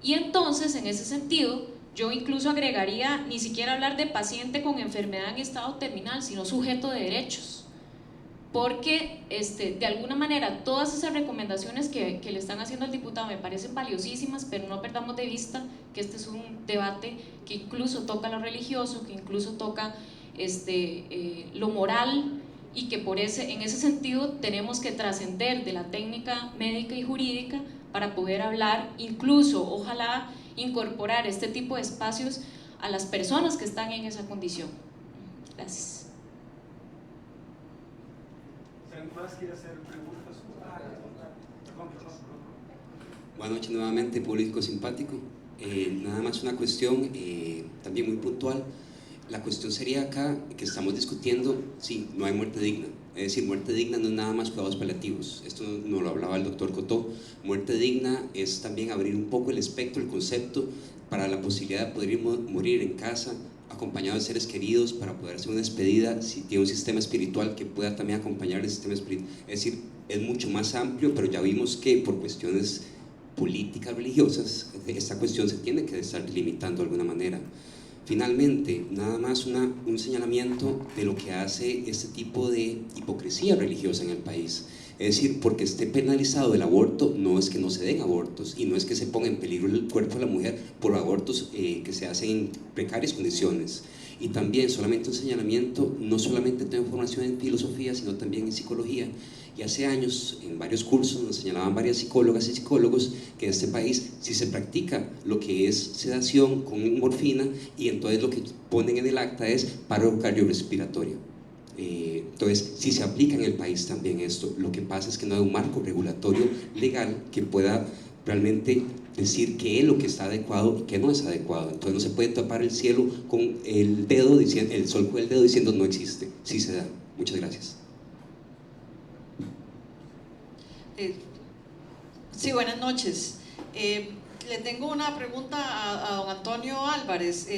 Y entonces, en ese sentido, yo incluso agregaría ni siquiera hablar de paciente con enfermedad en estado terminal, sino sujeto de derechos, porque de alguna manera todas esas recomendaciones que le están haciendo al diputado me parecen valiosísimas, pero no perdamos de vista que este es un debate que incluso toca lo religioso, que incluso toca lo moral, y que en ese sentido tenemos que trascender de la técnica médica y jurídica para poder hablar, incluso ojalá incorporar este tipo de espacios a las personas que están en esa condición. Gracias. ¿Alguien más quiere hacer preguntas? Buenas noches nuevamente, público simpático. Nada más una cuestión también muy puntual. La cuestión sería acá que estamos discutiendo, sí, no hay muerte digna. Es decir, muerte digna no es nada más cuidados paliativos. Esto nos lo hablaba el doctor Cotó. Muerte digna es también abrir un poco el espectro, el concepto, para la posibilidad de poder morir en casa, acompañado de seres queridos, para poder hacer una despedida, si tiene un sistema espiritual que pueda también acompañar el sistema espiritual. Es decir, es mucho más amplio, pero ya vimos que por cuestiones políticas, religiosas, esta cuestión se tiene que estar limitando de alguna manera. Finalmente, nada más un señalamiento de lo que hace este tipo de hipocresía religiosa en el país. Es decir, porque esté penalizado el aborto, no es que no se den abortos y no es que se ponga en peligro el cuerpo de la mujer por abortos que se hacen en precarias condiciones. Y también, solamente un señalamiento, no solamente tengo formación en filosofía, sino también en psicología. Y hace años, en varios cursos, nos señalaban varias psicólogas y psicólogos que en este país, si se practica lo que es sedación con morfina, y entonces lo que ponen en el acta es paro cardiorrespiratorio. Entonces, si se aplica en el país también esto, lo que pasa es que no hay un marco regulatorio legal que pueda realmente decir qué es lo que está adecuado y qué no es adecuado. Entonces no se puede tapar el cielo con el dedo, el sol con el dedo diciendo no existe. Sí se da. Muchas gracias. Sí, buenas noches. Le tengo una pregunta a don Antonio Álvarez.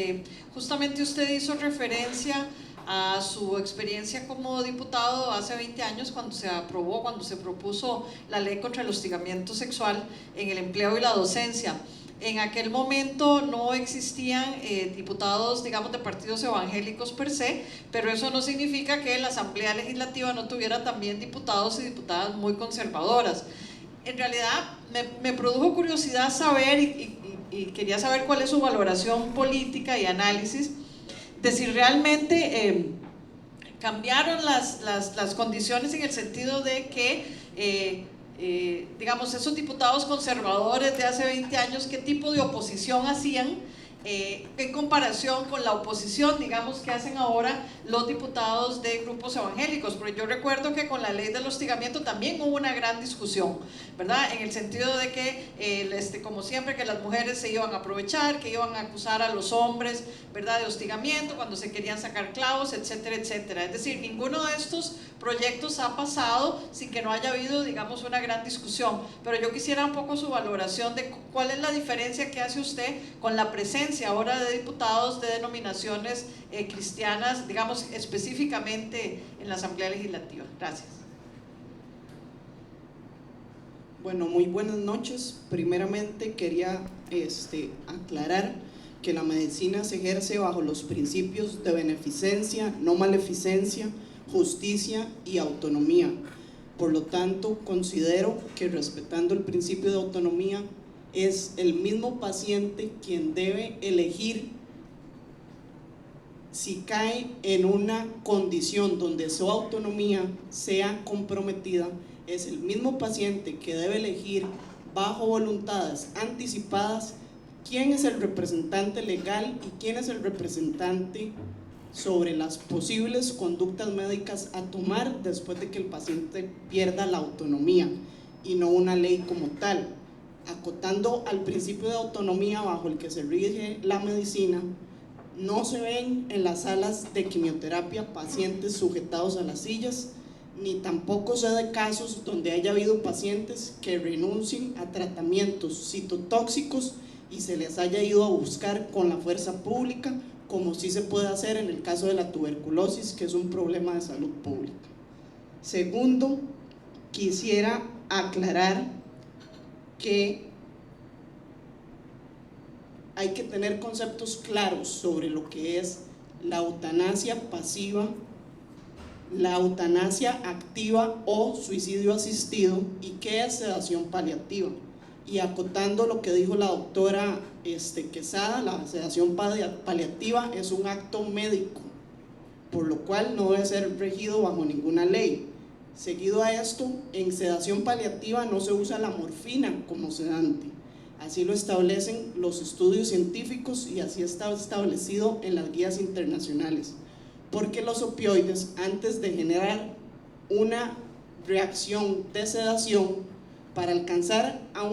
Justamente usted hizo referencia a su experiencia como diputado hace 20 años cuando se propuso la ley contra el hostigamiento sexual en el empleo y la docencia. En aquel momento no existían diputados, digamos, de partidos evangélicos per se, pero eso no significa que la Asamblea Legislativa no tuviera también diputados y diputadas muy conservadoras. En realidad me produjo curiosidad saber y quería saber cuál es su valoración política y análisis de si realmente cambiaron las condiciones en el sentido de que digamos, esos diputados conservadores de hace 20 años, ¿qué tipo de oposición hacían en comparación con la oposición, digamos, que hacen ahora los diputados de grupos evangélicos? Porque yo recuerdo que con la ley del hostigamiento también hubo una gran discusión, ¿verdad? En el sentido de que, como siempre, que las mujeres se iban a aprovechar, que iban a acusar a los hombres, ¿verdad?, de hostigamiento cuando se querían sacar clavos, etcétera, etcétera. Es decir, ninguno de estos proyectos ha pasado sin que no haya habido, digamos, una gran discusión. Pero yo quisiera un poco su valoración de cuál es la diferencia que hace usted con la presencia ahora de diputados de denominaciones cristianas, digamos, específicamente en la Asamblea Legislativa. Gracias. Bueno, muy buenas noches. Primeramente quería aclarar que la medicina se ejerce bajo los principios de beneficencia, no maleficencia, justicia y autonomía. Por lo tanto, considero que, respetando el principio de autonomía, es el mismo paciente quien debe elegir si cae en una condición donde su autonomía sea comprometida. Es el mismo paciente que debe elegir bajo voluntades anticipadas quién es el representante legal y quién es el representante sobre las posibles conductas médicas a tomar después de que el paciente pierda la autonomía, y no una ley como tal. Acotando al principio de autonomía bajo el que se rige la medicina, no se ven en las salas de quimioterapia pacientes sujetados a las sillas, ni tampoco se de casos donde haya habido pacientes que renuncien a tratamientos citotóxicos y se les haya ido a buscar con la fuerza pública, como sí se puede hacer en el caso de la tuberculosis, que es un problema de salud pública. Segundo, quisiera aclarar que hay que tener conceptos claros sobre lo que es la eutanasia pasiva, la eutanasia activa o suicidio asistido, y qué es sedación paliativa. Y acotando lo que dijo la doctora Quesada, la sedación paliativa es un acto médico, por lo cual no debe ser regido bajo ninguna ley. Seguido a esto, en sedación paliativa no se usa la morfina como sedante. Así lo establecen los estudios científicos y así está establecido en las guías internacionales. Porque los opioides, antes de generar una reacción de sedación, para alcanzar a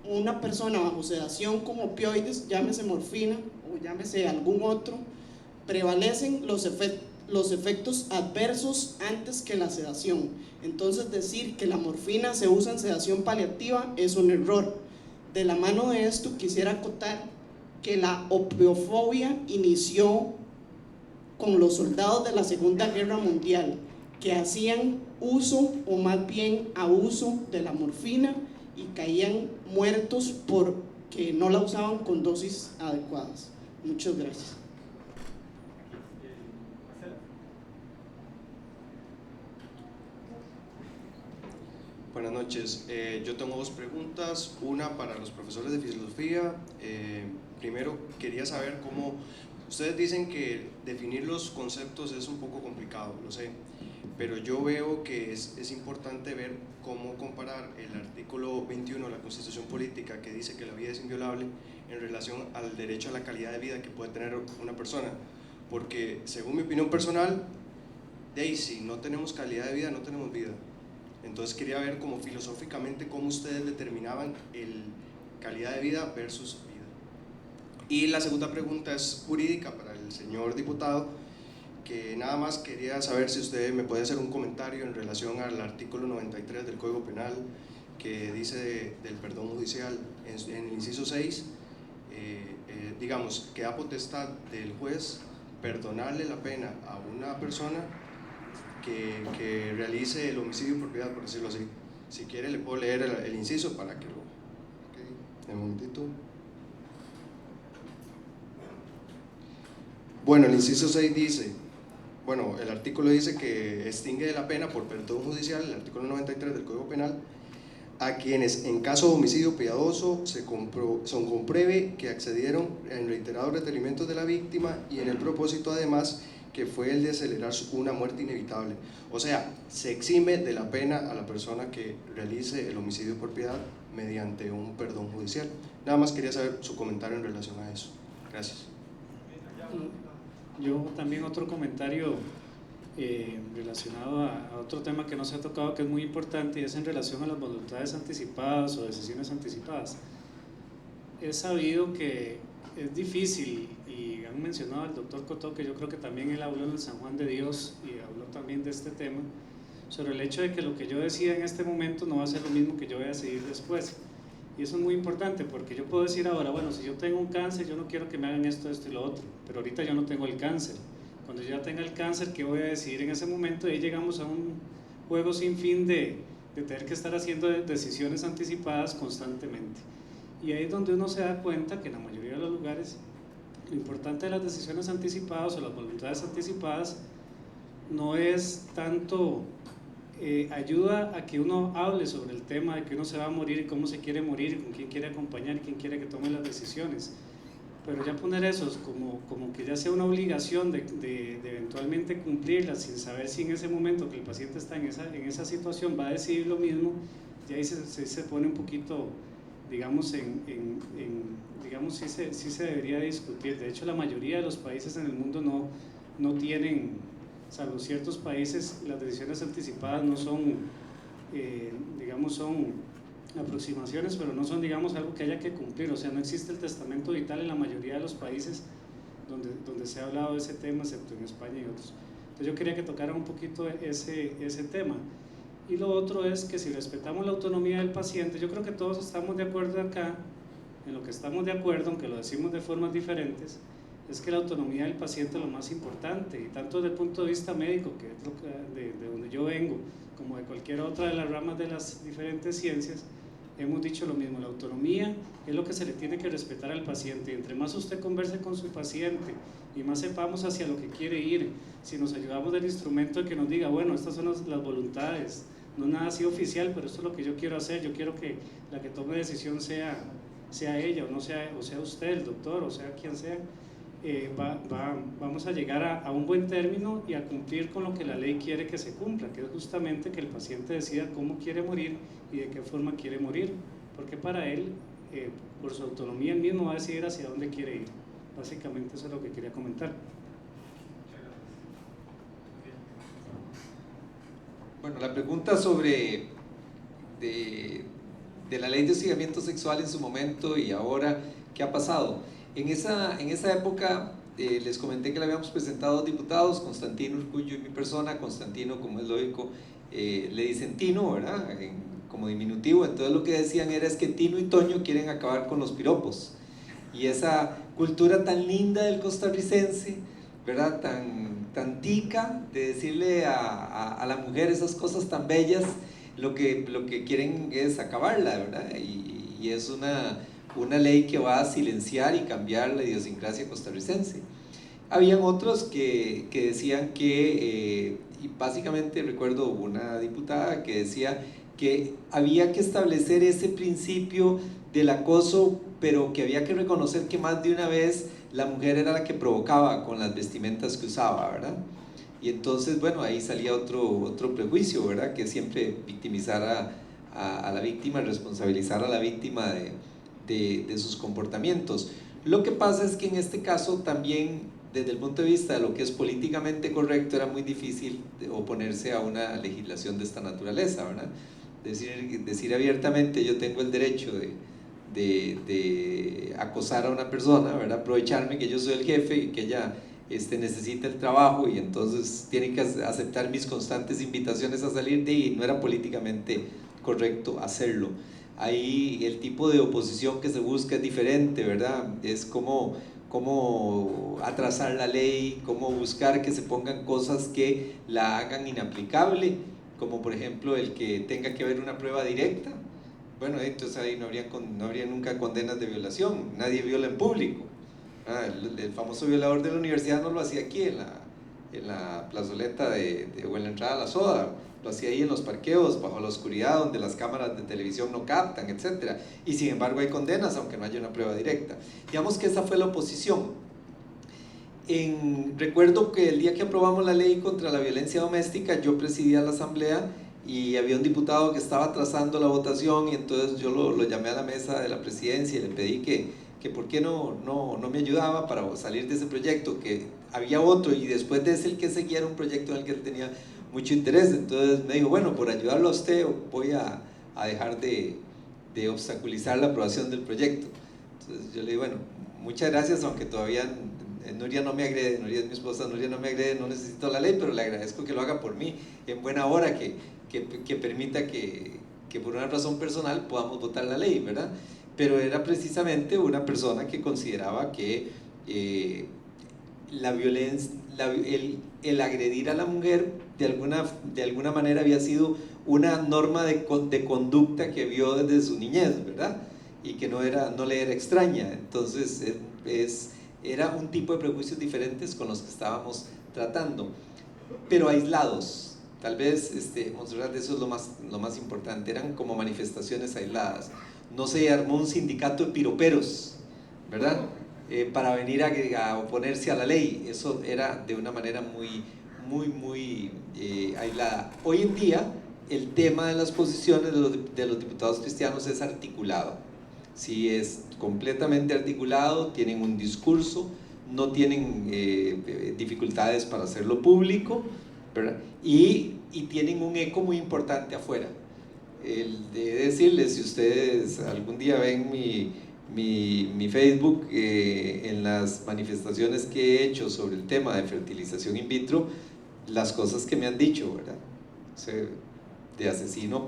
una persona bajo sedación con opioides, llámese morfina o llámese algún otro, prevalecen los efectos adversos antes que la sedación. Entonces decir que la morfina se usa en sedación paliativa es un error. De la mano de esto quisiera acotar que la opiofobia inició con los soldados de la Segunda Guerra Mundial, que hacían uso o más bien abuso de la morfina y caían muertos porque no la usaban con dosis adecuadas. Muchas gracias. Buenas noches, yo tengo dos preguntas, una para los profesores de filosofía. Primero quería saber cómo, ustedes dicen que definir los conceptos es un poco complicado, lo sé, pero yo veo que es importante ver cómo comparar el artículo 21 de la Constitución Política, que dice que la vida es inviolable, en relación al derecho a la calidad de vida que puede tener una persona, porque según mi opinión personal, si no tenemos calidad de vida, no tenemos vida. Entonces quería ver como filosóficamente cómo ustedes determinaban el calidad de vida versus vida. Y la segunda pregunta es jurídica para el señor diputado, que nada más quería saber si usted me puede hacer un comentario en relación al artículo 93 del Código Penal, que dice del perdón judicial en el inciso 6, digamos, que da potestad del juez perdonarle la pena a una persona que realice el homicidio por piedad, por decirlo así. Si quiere le puedo leer el inciso para que lo... un momentito. Bueno, el inciso 6 dice, bueno, el artículo dice que extingue de la pena por perdón judicial, el artículo 93 del Código Penal, a quienes en caso de homicidio piadoso se compruebe que accedieron en reiterados requerimientos de la víctima y en el propósito además que fue el de acelerar una muerte inevitable. O sea, se exime de la pena a la persona que realice el homicidio por piedad mediante un perdón judicial. Nada más quería saber su comentario en relación a eso. Gracias. Yo también otro comentario relacionado a otro tema que no se ha tocado, que es muy importante, y es en relación a las voluntades anticipadas o decisiones anticipadas. Es sabido que es difícil, y han mencionado al doctor Cotó, que yo creo que también él habló en el San Juan de Dios y habló también de este tema, sobre el hecho de que lo que yo decida en este momento no va a ser lo mismo que yo voy a decidir después. Y eso es muy importante, porque yo puedo decir ahora, bueno, si yo tengo un cáncer, yo no quiero que me hagan esto, esto y lo otro, pero ahorita yo no tengo el cáncer. Cuando yo ya tenga el cáncer, ¿qué voy a decidir en ese momento? Y ahí llegamos a un juego sin fin de tener que estar haciendo decisiones anticipadas constantemente. Y ahí es donde uno se da cuenta que en la mayoría de los lugares lo importante de las decisiones anticipadas o las voluntades anticipadas no es tanto ayuda a que uno hable sobre el tema de que uno se va a morir y cómo se quiere morir y con quién quiere acompañar y quién quiere que tome las decisiones, pero ya poner eso como que ya sea una obligación de eventualmente cumplirlas sin saber si en ese momento que el paciente está en esa situación va a decidir lo mismo, y ahí se pone un poquito digamos, digamos sí se debería discutir. De hecho, la mayoría de los países en el mundo no tienen, salvo ciertos países, las decisiones anticipadas no son, digamos, son aproximaciones, pero no son, digamos, algo que haya que cumplir. O sea, no existe el testamento vital en la mayoría de los países donde se ha hablado de ese tema, excepto en España y otros. Entonces yo quería que tocaran un poquito ese tema. Y lo otro es que si respetamos la autonomía del paciente, yo creo que todos estamos de acuerdo acá, en lo que estamos de acuerdo, aunque lo decimos de formas diferentes, es que la autonomía del paciente es lo más importante, y tanto desde el punto de vista médico, que es de donde yo vengo, como de cualquier otra de las ramas de las diferentes ciencias, hemos dicho lo mismo. La autonomía es lo que se le tiene que respetar al paciente, y entre más usted converse con su paciente y más sepamos hacia lo que quiere ir, si nos ayudamos del instrumento de que nos diga, bueno, estas son las voluntades, no nada así oficial, pero esto es lo que yo quiero hacer, yo quiero que la que tome decisión sea ella, o sea usted, el doctor, o sea quien sea, vamos a llegar a un buen término y a cumplir con lo que la ley quiere que se cumpla, que es justamente que el paciente decida cómo quiere morir y de qué forma quiere morir, porque para él, por su autonomía, él mismo va a decidir hacia dónde quiere ir. Básicamente eso es lo que quería comentar. Bueno, la pregunta sobre de la ley de hostigamiento sexual en su momento y ahora, ¿qué ha pasado? En esa época les comenté que le habíamos presentado 2 diputados, Constantino Urcullo y mi persona. Constantino, como es lógico, le dicen Tino, ¿verdad? Como diminutivo. Entonces lo que decían es que Tino y Toño quieren acabar con los piropos. Y esa cultura tan linda del costarricense, ¿verdad? Tan tica de decirle a la mujer esas cosas tan bellas, lo que quieren es acabarla, ¿verdad? Y es una ley que va a silenciar y cambiar la idiosincrasia costarricense. Habían otros que decían que, y básicamente recuerdo una diputada que decía que había que establecer ese principio del acoso, pero que había que reconocer que más de una vez la mujer era la que provocaba con las vestimentas que usaba, ¿verdad? Y entonces, bueno, ahí salía otro prejuicio, ¿verdad? Que siempre victimizar a la víctima, responsabilizar a la víctima de sus comportamientos. Lo que pasa es que en este caso también, desde el punto de vista de lo que es políticamente correcto, era muy difícil oponerse a una legislación de esta naturaleza, ¿verdad? Decir abiertamente, yo tengo el derecho de acosar a una persona, ¿verdad? Aprovecharme que yo soy el jefe y que ella necesita el trabajo y entonces tiene que aceptar mis constantes invitaciones a salir de ahí. No era políticamente correcto hacerlo. Ahí el tipo de oposición que se busca es diferente, ¿verdad? Es como atrasar la ley, como buscar que se pongan cosas que la hagan inaplicable, como por ejemplo el que tenga que haber una prueba directa. Bueno, entonces ahí no habría nunca condenas de violación, nadie viola en público. El famoso violador de la universidad no lo hacía aquí en la plazoleta o en la entrada a la soda, lo hacía ahí en los parqueos, bajo la oscuridad, donde las cámaras de televisión no captan, etc. Y sin embargo hay condenas, aunque no haya una prueba directa. Digamos que esa fue la oposición. Recuerdo que el día que aprobamos la ley contra la violencia doméstica, yo presidía la asamblea y había un diputado que estaba atrasando la votación, y entonces yo lo llamé a la mesa de la presidencia y le pedí que por qué no me ayudaba para salir de ese proyecto, que había otro y después de ese el que seguía era un proyecto en el que él tenía mucho interés. Entonces me dijo, bueno, por ayudarlo a usted voy a dejar de obstaculizar la aprobación del proyecto. Entonces yo le digo, bueno, muchas gracias, aunque todavía Nuria no me agrede, Nuria es mi esposa, Nuria no me agrede, no necesito la ley, pero le agradezco que lo haga por mí en buena hora, que permita que por una razón personal podamos votar la ley, ¿verdad? Pero era precisamente una persona que consideraba que la violencia, el agredir a la mujer de alguna manera había sido una norma de conducta que vio desde su niñez, ¿verdad? Y que no le era extraña. Entonces era un tipo de prejuicios diferentes con los que estábamos tratando, pero aislados. Tal vez, Montserrat, eso es lo más importante, eran como manifestaciones aisladas. No se armó un sindicato de piroperos, ¿verdad? Para venir a oponerse a la ley. Eso era de una manera muy aislada. Hoy en día el tema de las posiciones de los diputados cristianos es articulado. Sí es completamente articulado, tienen un discurso, no tienen dificultades para hacerlo público, ¿verdad? Y tienen un eco muy importante afuera. De decirles, si ustedes algún día ven mi Facebook, en las manifestaciones que he hecho sobre el tema de fertilización in vitro, las cosas que me han dicho, ¿verdad? O sea, de asesino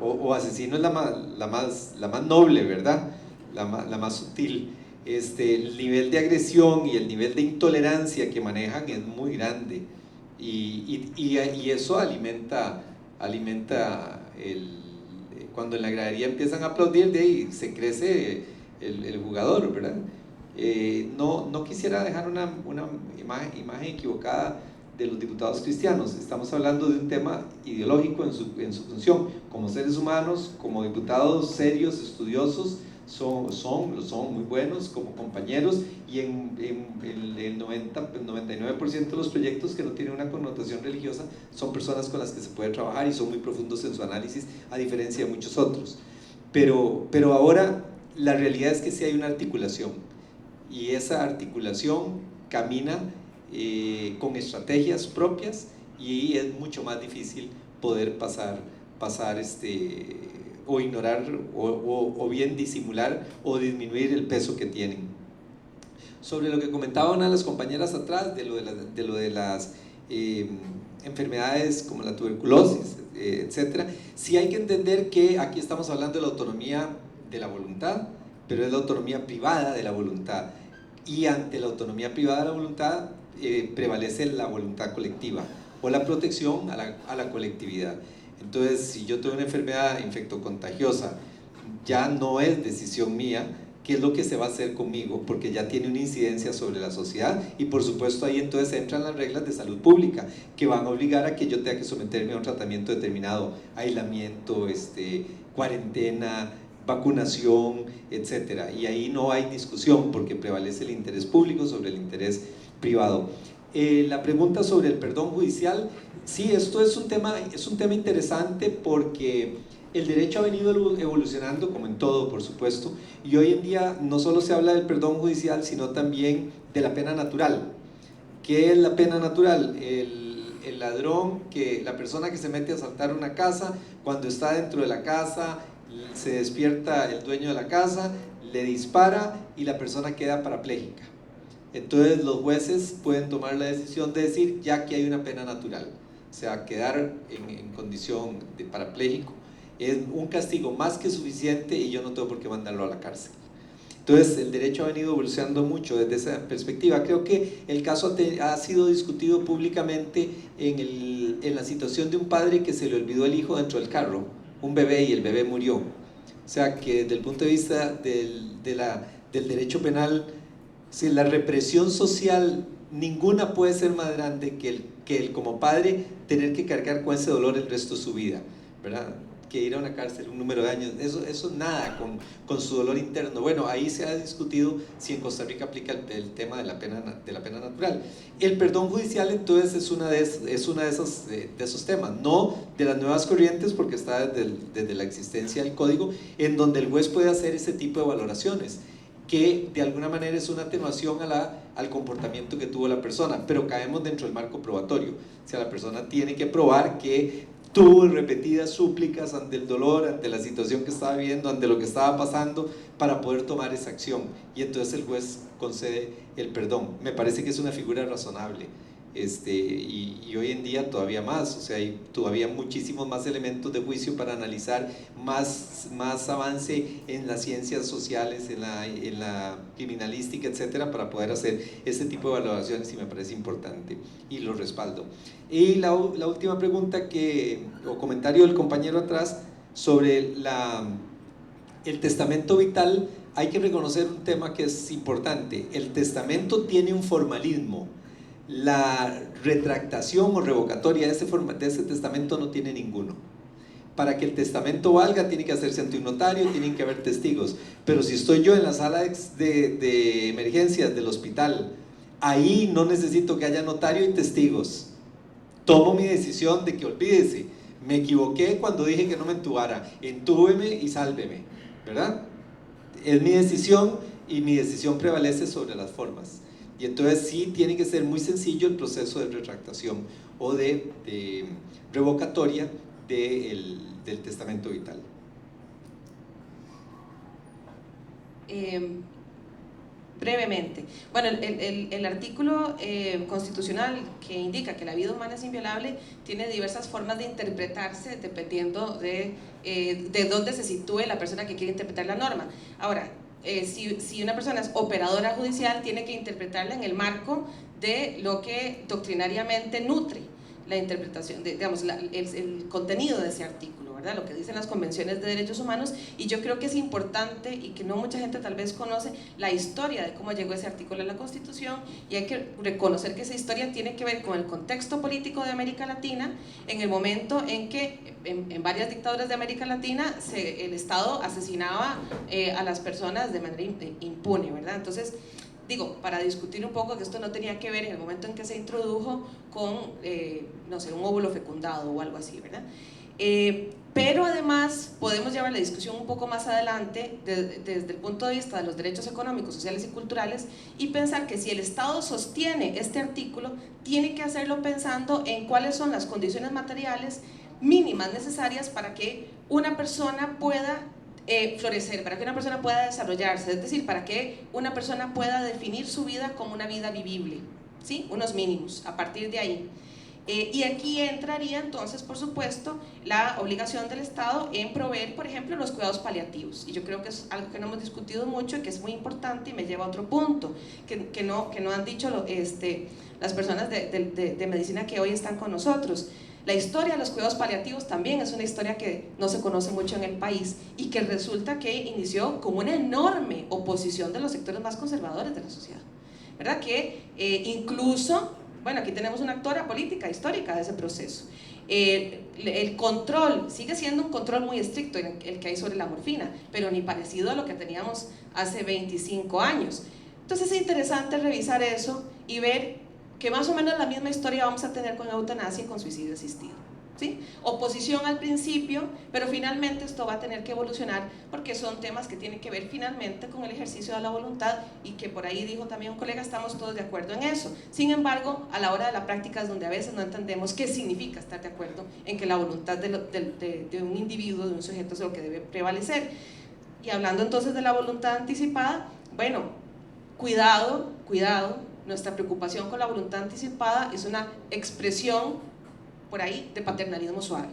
o asesino es la más noble, ¿verdad? La más sutil. El nivel de agresión y el nivel de intolerancia que manejan es muy grande, y eso alimenta cuando en la gradería empiezan a aplaudir, de ahí se crece el jugador, ¿verdad? No quisiera dejar una imagen equivocada de los diputados cristianos. Estamos hablando de un tema ideológico en su función. Como seres humanos, como diputados serios, estudiosos, son muy buenos como compañeros, y en el 99% de los proyectos que no tienen una connotación religiosa son personas con las que se puede trabajar y son muy profundos en su análisis, a diferencia de muchos otros. Pero ahora la realidad es que sí hay una articulación, y esa articulación camina con estrategias propias, y es mucho más difícil poder pasar o ignorar o bien disimular o disminuir el peso que tienen. Sobre lo que comentaba una de las compañeras atrás, de lo de las enfermedades como la tuberculosis, etcétera, sí hay que entender que aquí estamos hablando de la autonomía de la voluntad, pero es la autonomía privada de la voluntad, y ante la autonomía privada de la voluntad prevalece la voluntad colectiva o la protección a la colectividad. Entonces, si yo tengo una enfermedad infectocontagiosa, ya no es decisión mía qué es lo que se va a hacer conmigo, porque ya tiene una incidencia sobre la sociedad, y por supuesto ahí entonces entran las reglas de salud pública que van a obligar a que yo tenga que someterme a un tratamiento determinado, aislamiento, cuarentena, vacunación, etcétera, y ahí no hay discusión porque prevalece el interés público sobre el interés privado. La pregunta sobre el perdón judicial, sí, esto es un tema interesante, porque el derecho ha venido evolucionando, como en todo, por supuesto, y hoy en día no solo se habla del perdón judicial, sino también de la pena natural. ¿Qué es la pena natural? El ladrón, la persona que se mete a asaltar una casa, cuando está dentro de la casa, se despierta el dueño de la casa, le dispara y la persona queda parapléjica. Entonces los jueces pueden tomar la decisión de decir, ya que hay una pena natural, o sea, quedar en condición de parapléjico es un castigo más que suficiente, y yo no tengo por qué mandarlo a la cárcel. Entonces el derecho ha venido evolucionando mucho desde esa perspectiva. Creo que el caso ha sido discutido públicamente en la situación de un padre que se le olvidó el hijo dentro del carro, un bebé, y el bebé murió. O sea que desde el punto de vista del derecho penal, si la represión social, ninguna puede ser más grande que el como padre tener que cargar con ese dolor el resto de su vida, ¿verdad? Que ir a una cárcel un número de años, eso nada con su dolor interno. Bueno, ahí se ha discutido si en Costa Rica aplica el tema de la pena natural. El perdón judicial entonces es uno de esos temas, no de las nuevas corrientes, porque está desde la existencia del código, en donde el juez puede hacer ese tipo de valoraciones, que de alguna manera es una atenuación al comportamiento que tuvo la persona, pero caemos dentro del marco probatorio. O sea, la persona tiene que probar que tuvo repetidas súplicas ante el dolor, ante la situación que estaba viviendo, ante lo que estaba pasando, para poder tomar esa acción, y entonces el juez concede el perdón. Me parece que es una figura razonable, y hoy en día todavía más, o sea, hay todavía muchísimos más elementos de juicio para analizar, más avance en las ciencias sociales, en la criminalística, etcétera, para poder hacer este tipo de valoraciones, y me parece importante y lo respaldo. Y la última pregunta o comentario del compañero atrás sobre el testamento vital. Hay que reconocer un tema que es importante: el testamento tiene un formalismo. La retractación o revocatoria de ese testamento no tiene ninguno. Para que el testamento valga, tiene que hacerse ante un notario, tienen que haber testigos. Pero si estoy yo en la sala de emergencias del hospital, ahí no necesito que haya notario y testigos. Tomo mi decisión de que, olvídese, me equivoqué cuando dije que no me entubara, entúbeme y sálveme, ¿verdad? Es mi decisión y mi decisión prevalece sobre las formas. Y entonces sí tiene que ser muy sencillo el proceso de retractación o de revocatoria del testamento vital. Brevemente, bueno, el artículo constitucional que indica que la vida humana es inviolable tiene diversas formas de interpretarse dependiendo de dónde se sitúe la persona que quiere interpretar la norma. Ahora, si una persona es operadora judicial, tiene que interpretarla en el marco de lo que doctrinariamente nutre la interpretación, digamos, el contenido de ese artículo, ¿verdad? Lo que dicen las convenciones de derechos humanos, y yo creo que es importante y que no mucha gente tal vez conoce la historia de cómo llegó ese artículo a la Constitución, y hay que reconocer que esa historia tiene que ver con el contexto político de América Latina, en el momento en que en varias dictaduras de América Latina el Estado asesinaba a las personas de manera impune, ¿verdad? Entonces, digo, para discutir un poco que esto no tenía que ver en el momento en que se introdujo con, no sé, un óvulo fecundado o algo así, ¿verdad? Pero además podemos llevar la discusión un poco más adelante desde el punto de vista de los derechos económicos, sociales y culturales, y pensar que si el Estado sostiene este artículo, tiene que hacerlo pensando en cuáles son las condiciones materiales mínimas necesarias para que una persona pueda florecer, para que una persona pueda desarrollarse, es decir, para que una persona pueda definir su vida como una vida vivible, ¿sí? Unos mínimos, a partir de ahí. Y aquí entraría entonces, por supuesto, la obligación del Estado en proveer, por ejemplo, los cuidados paliativos, y yo creo que es algo que no hemos discutido mucho y que es muy importante, y me lleva a otro punto, que no han dicho las personas de medicina que hoy están con nosotros. La historia de los cuidados paliativos también es una historia que no se conoce mucho en el país y que resulta que inició con una enorme oposición de los sectores más conservadores de la sociedad, ¿verdad? Que incluso, bueno, aquí tenemos una actora política histórica de ese proceso. El control sigue siendo un control muy estricto el que hay sobre la morfina, pero ni parecido a lo que teníamos hace 25 años. Entonces es interesante revisar eso y ver que más o menos la misma historia vamos a tener con eutanasia y con suicidio asistido, ¿sí? Oposición al principio, pero finalmente esto va a tener que evolucionar porque son temas que tienen que ver finalmente con el ejercicio de la voluntad, y que por ahí dijo también un colega, estamos todos de acuerdo en eso. Sin embargo, a la hora de la práctica es donde a veces no entendemos qué significa estar de acuerdo en que la voluntad de un individuo, de un sujeto, es lo que debe prevalecer. Y hablando entonces de la voluntad anticipada, bueno, cuidado, nuestra preocupación con la voluntad anticipada es una expresión por ahí de paternalismo suave,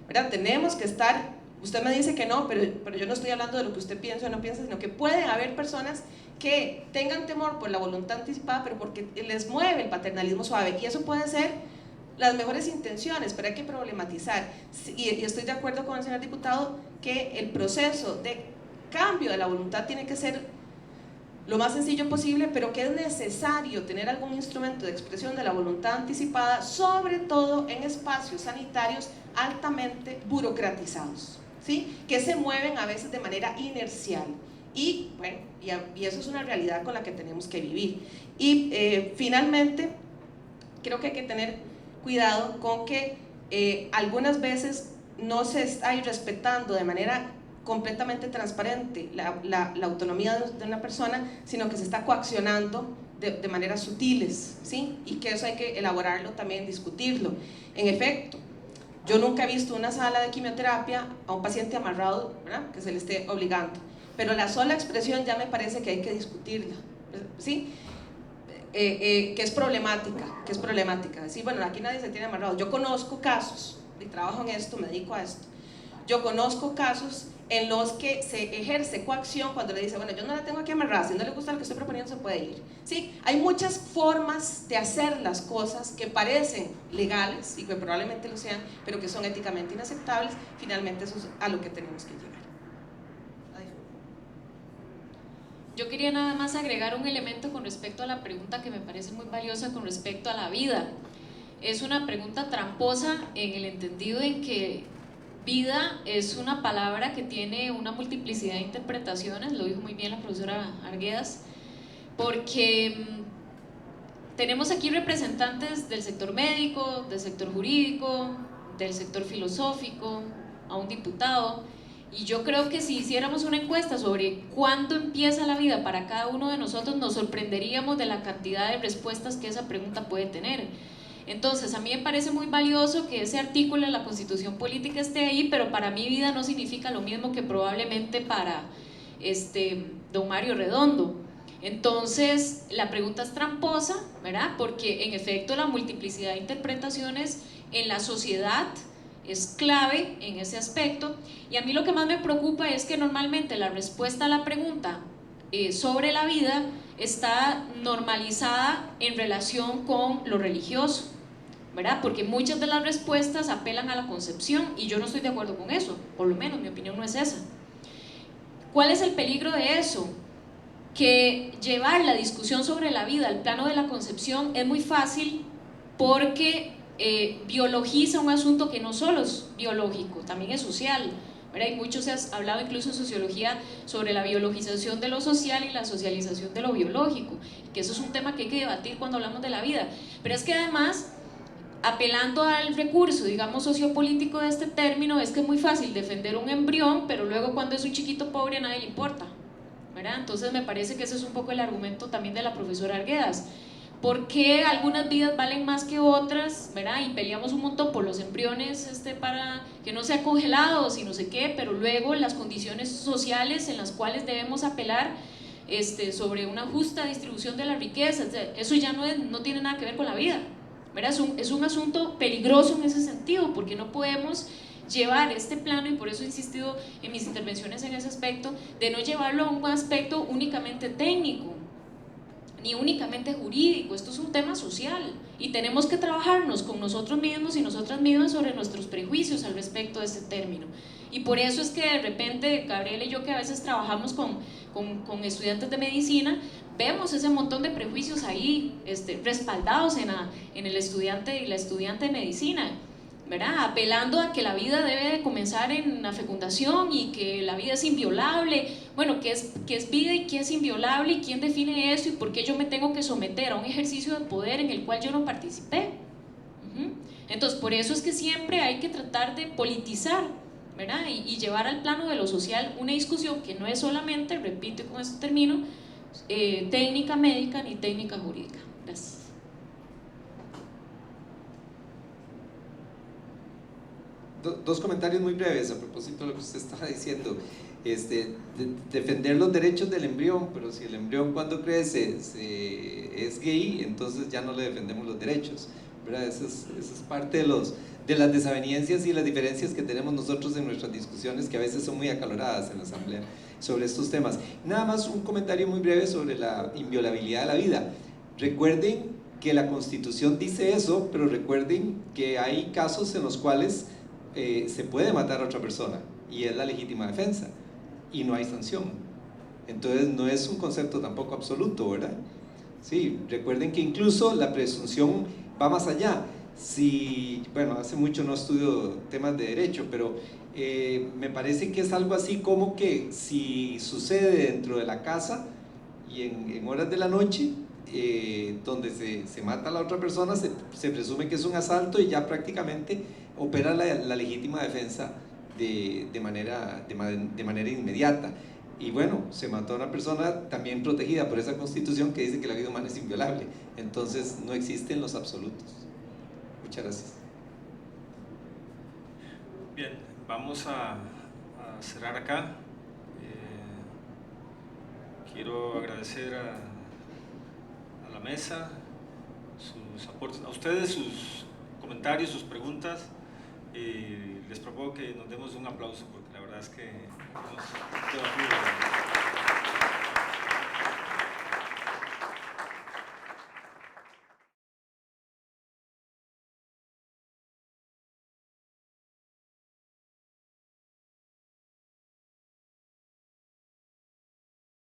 ¿verdad? Tenemos que estar, usted me dice que no, pero yo no estoy hablando de lo que usted piensa o no piensa, sino que pueden haber personas que tengan temor por la voluntad anticipada, pero porque les mueve el paternalismo suave, y eso puede ser las mejores intenciones, pero hay que problematizar, y estoy de acuerdo con el señor diputado que el proceso de cambio de la voluntad tiene que ser lo más sencillo posible, pero que es necesario tener algún instrumento de expresión de la voluntad anticipada, sobre todo en espacios sanitarios altamente burocratizados, ¿sí? Que se mueven a veces de manera inercial, y bueno, y eso es una realidad con la que tenemos que vivir. Y finalmente, creo que hay que tener cuidado con que algunas veces no se está respetando de manera completamente transparente la autonomía de una persona, sino que se está coaccionando de maneras sutiles, ¿sí? Y que eso hay que elaborarlo también, discutirlo. En efecto, yo nunca he visto una sala de quimioterapia a un paciente amarrado, ¿verdad?, que se le esté obligando, pero la sola expresión ya me parece que hay que discutirla, ¿sí? Que es problemática, decir, bueno, aquí nadie se tiene amarrado. Yo conozco casos, y trabajo en esto, me dedico a esto, yo conozco casos en los que se ejerce coacción cuando le dice, bueno, yo no la tengo aquí amarrada, si no le gusta lo que estoy proponiendo se puede ir, ¿sí? Hay muchas formas de hacer las cosas que parecen legales y que probablemente lo sean, pero que son éticamente inaceptables. Finalmente eso es a lo que tenemos que llegar. Yo quería nada más agregar un elemento con respecto a la pregunta que me parece muy valiosa con respecto a la vida. Es una pregunta tramposa en el entendido en que vida es una palabra que tiene una multiplicidad de interpretaciones, lo dijo muy bien la profesora Arguedas, porque tenemos aquí representantes del sector médico, del sector jurídico, del sector filosófico, a un diputado, Y yo creo que si hiciéramos una encuesta sobre cuándo empieza la vida para cada uno de nosotros, nos sorprenderíamos de la cantidad de respuestas que esa pregunta puede tener. Entonces, a mí me parece muy valioso que ese artículo en la Constitución Política esté ahí, pero para mi vida no significa lo mismo que probablemente para don Mario Redondo. Entonces, la pregunta es tramposa, ¿verdad? Porque en efecto la multiplicidad de interpretaciones en la sociedad es clave en ese aspecto, y a mí lo que más me preocupa es que normalmente la respuesta a la pregunta sobre la vida está normalizada en relación con lo religioso, ¿verdad? Porque muchas de las respuestas apelan a la concepción y yo no estoy de acuerdo con eso, por lo menos mi opinión no es esa. ¿Cuál es el peligro de eso? Que llevar la discusión sobre la vida al plano de la concepción es muy fácil porque biologiza un asunto que no solo es biológico, también es social, ¿verdad? Y mucho se ha hablado incluso en sociología sobre la biologización de lo social y la socialización de lo biológico, que eso es un tema que hay que debatir cuando hablamos de la vida, pero es que además, apelando al recurso, digamos, sociopolítico de este término, es que es muy fácil defender un embrión, pero luego cuando es un chiquito pobre a nadie le importa, ¿verdad? Entonces me parece que ese es un poco el argumento también de la profesora Arguedas. ¿Por qué algunas vidas valen más que otras, ¿verdad? Y peleamos un montón por los embriones para que no sean congelados y no sé qué, pero luego las condiciones sociales en las cuales debemos apelar sobre una justa distribución de la riqueza, eso ya no tiene nada que ver con la vida, ¿verdad? Es un asunto peligroso en ese sentido, porque no podemos llevar este plano, y por eso he insistido en mis intervenciones en ese aspecto, de no llevarlo a un aspecto únicamente técnico, ni únicamente jurídico. Esto es un tema social y tenemos que trabajarnos con nosotros mismos y nosotras mismas sobre nuestros prejuicios al respecto de este término. Y por eso es que de repente Gabriela y yo, que a veces trabajamos con estudiantes de medicina, vemos ese montón de prejuicios ahí respaldados en el estudiante y la estudiante de medicina, ¿verdad? Apelando a que la vida debe de comenzar en la fecundación y que la vida es inviolable. Bueno, ¿qué es vida y qué es inviolable? ¿Y quién define eso? ¿Y por qué yo me tengo que someter a un ejercicio de poder en el cual yo no participé? Entonces, por eso es que siempre hay que tratar de politizar, ¿verdad? Y llevar al plano de lo social una discusión que no es solamente, repito con este término, técnica médica ni técnica jurídica. Gracias. Dos comentarios muy breves a propósito de lo que usted estaba diciendo. Defender los derechos del embrión, pero si el embrión cuando crece es gay, entonces ya no le defendemos los derechos, ¿verdad? Eso es parte de las desavenencias y las diferencias que tenemos nosotros en nuestras discusiones, que a veces son muy acaloradas en la asamblea sobre estos temas. Nada más un comentario muy breve sobre la inviolabilidad de la vida. Recuerden que la Constitución dice eso, pero recuerden que hay casos en los cuales se puede matar a otra persona y es la legítima defensa y no hay sanción. Entonces no es un concepto tampoco absoluto, ¿verdad? Sí, recuerden que incluso la presunción va más allá. Bueno, hace mucho no estudio temas de derecho, pero me parece que es algo así como que si sucede dentro de la casa y en horas de la noche, donde se mata a la otra persona, se presume que es un asalto y ya prácticamente opera la legítima defensa de manera inmediata. Y bueno, se mató a una persona también protegida por esa Constitución que dice que la vida humana es inviolable. Entonces no existen los absolutos. Muchas gracias. Bien, vamos a cerrar acá. Quiero agradecer a la mesa sus aportes, a ustedes sus comentarios, sus preguntas. Les propongo que nos demos un aplauso porque la verdad es que nos quedó muy bien.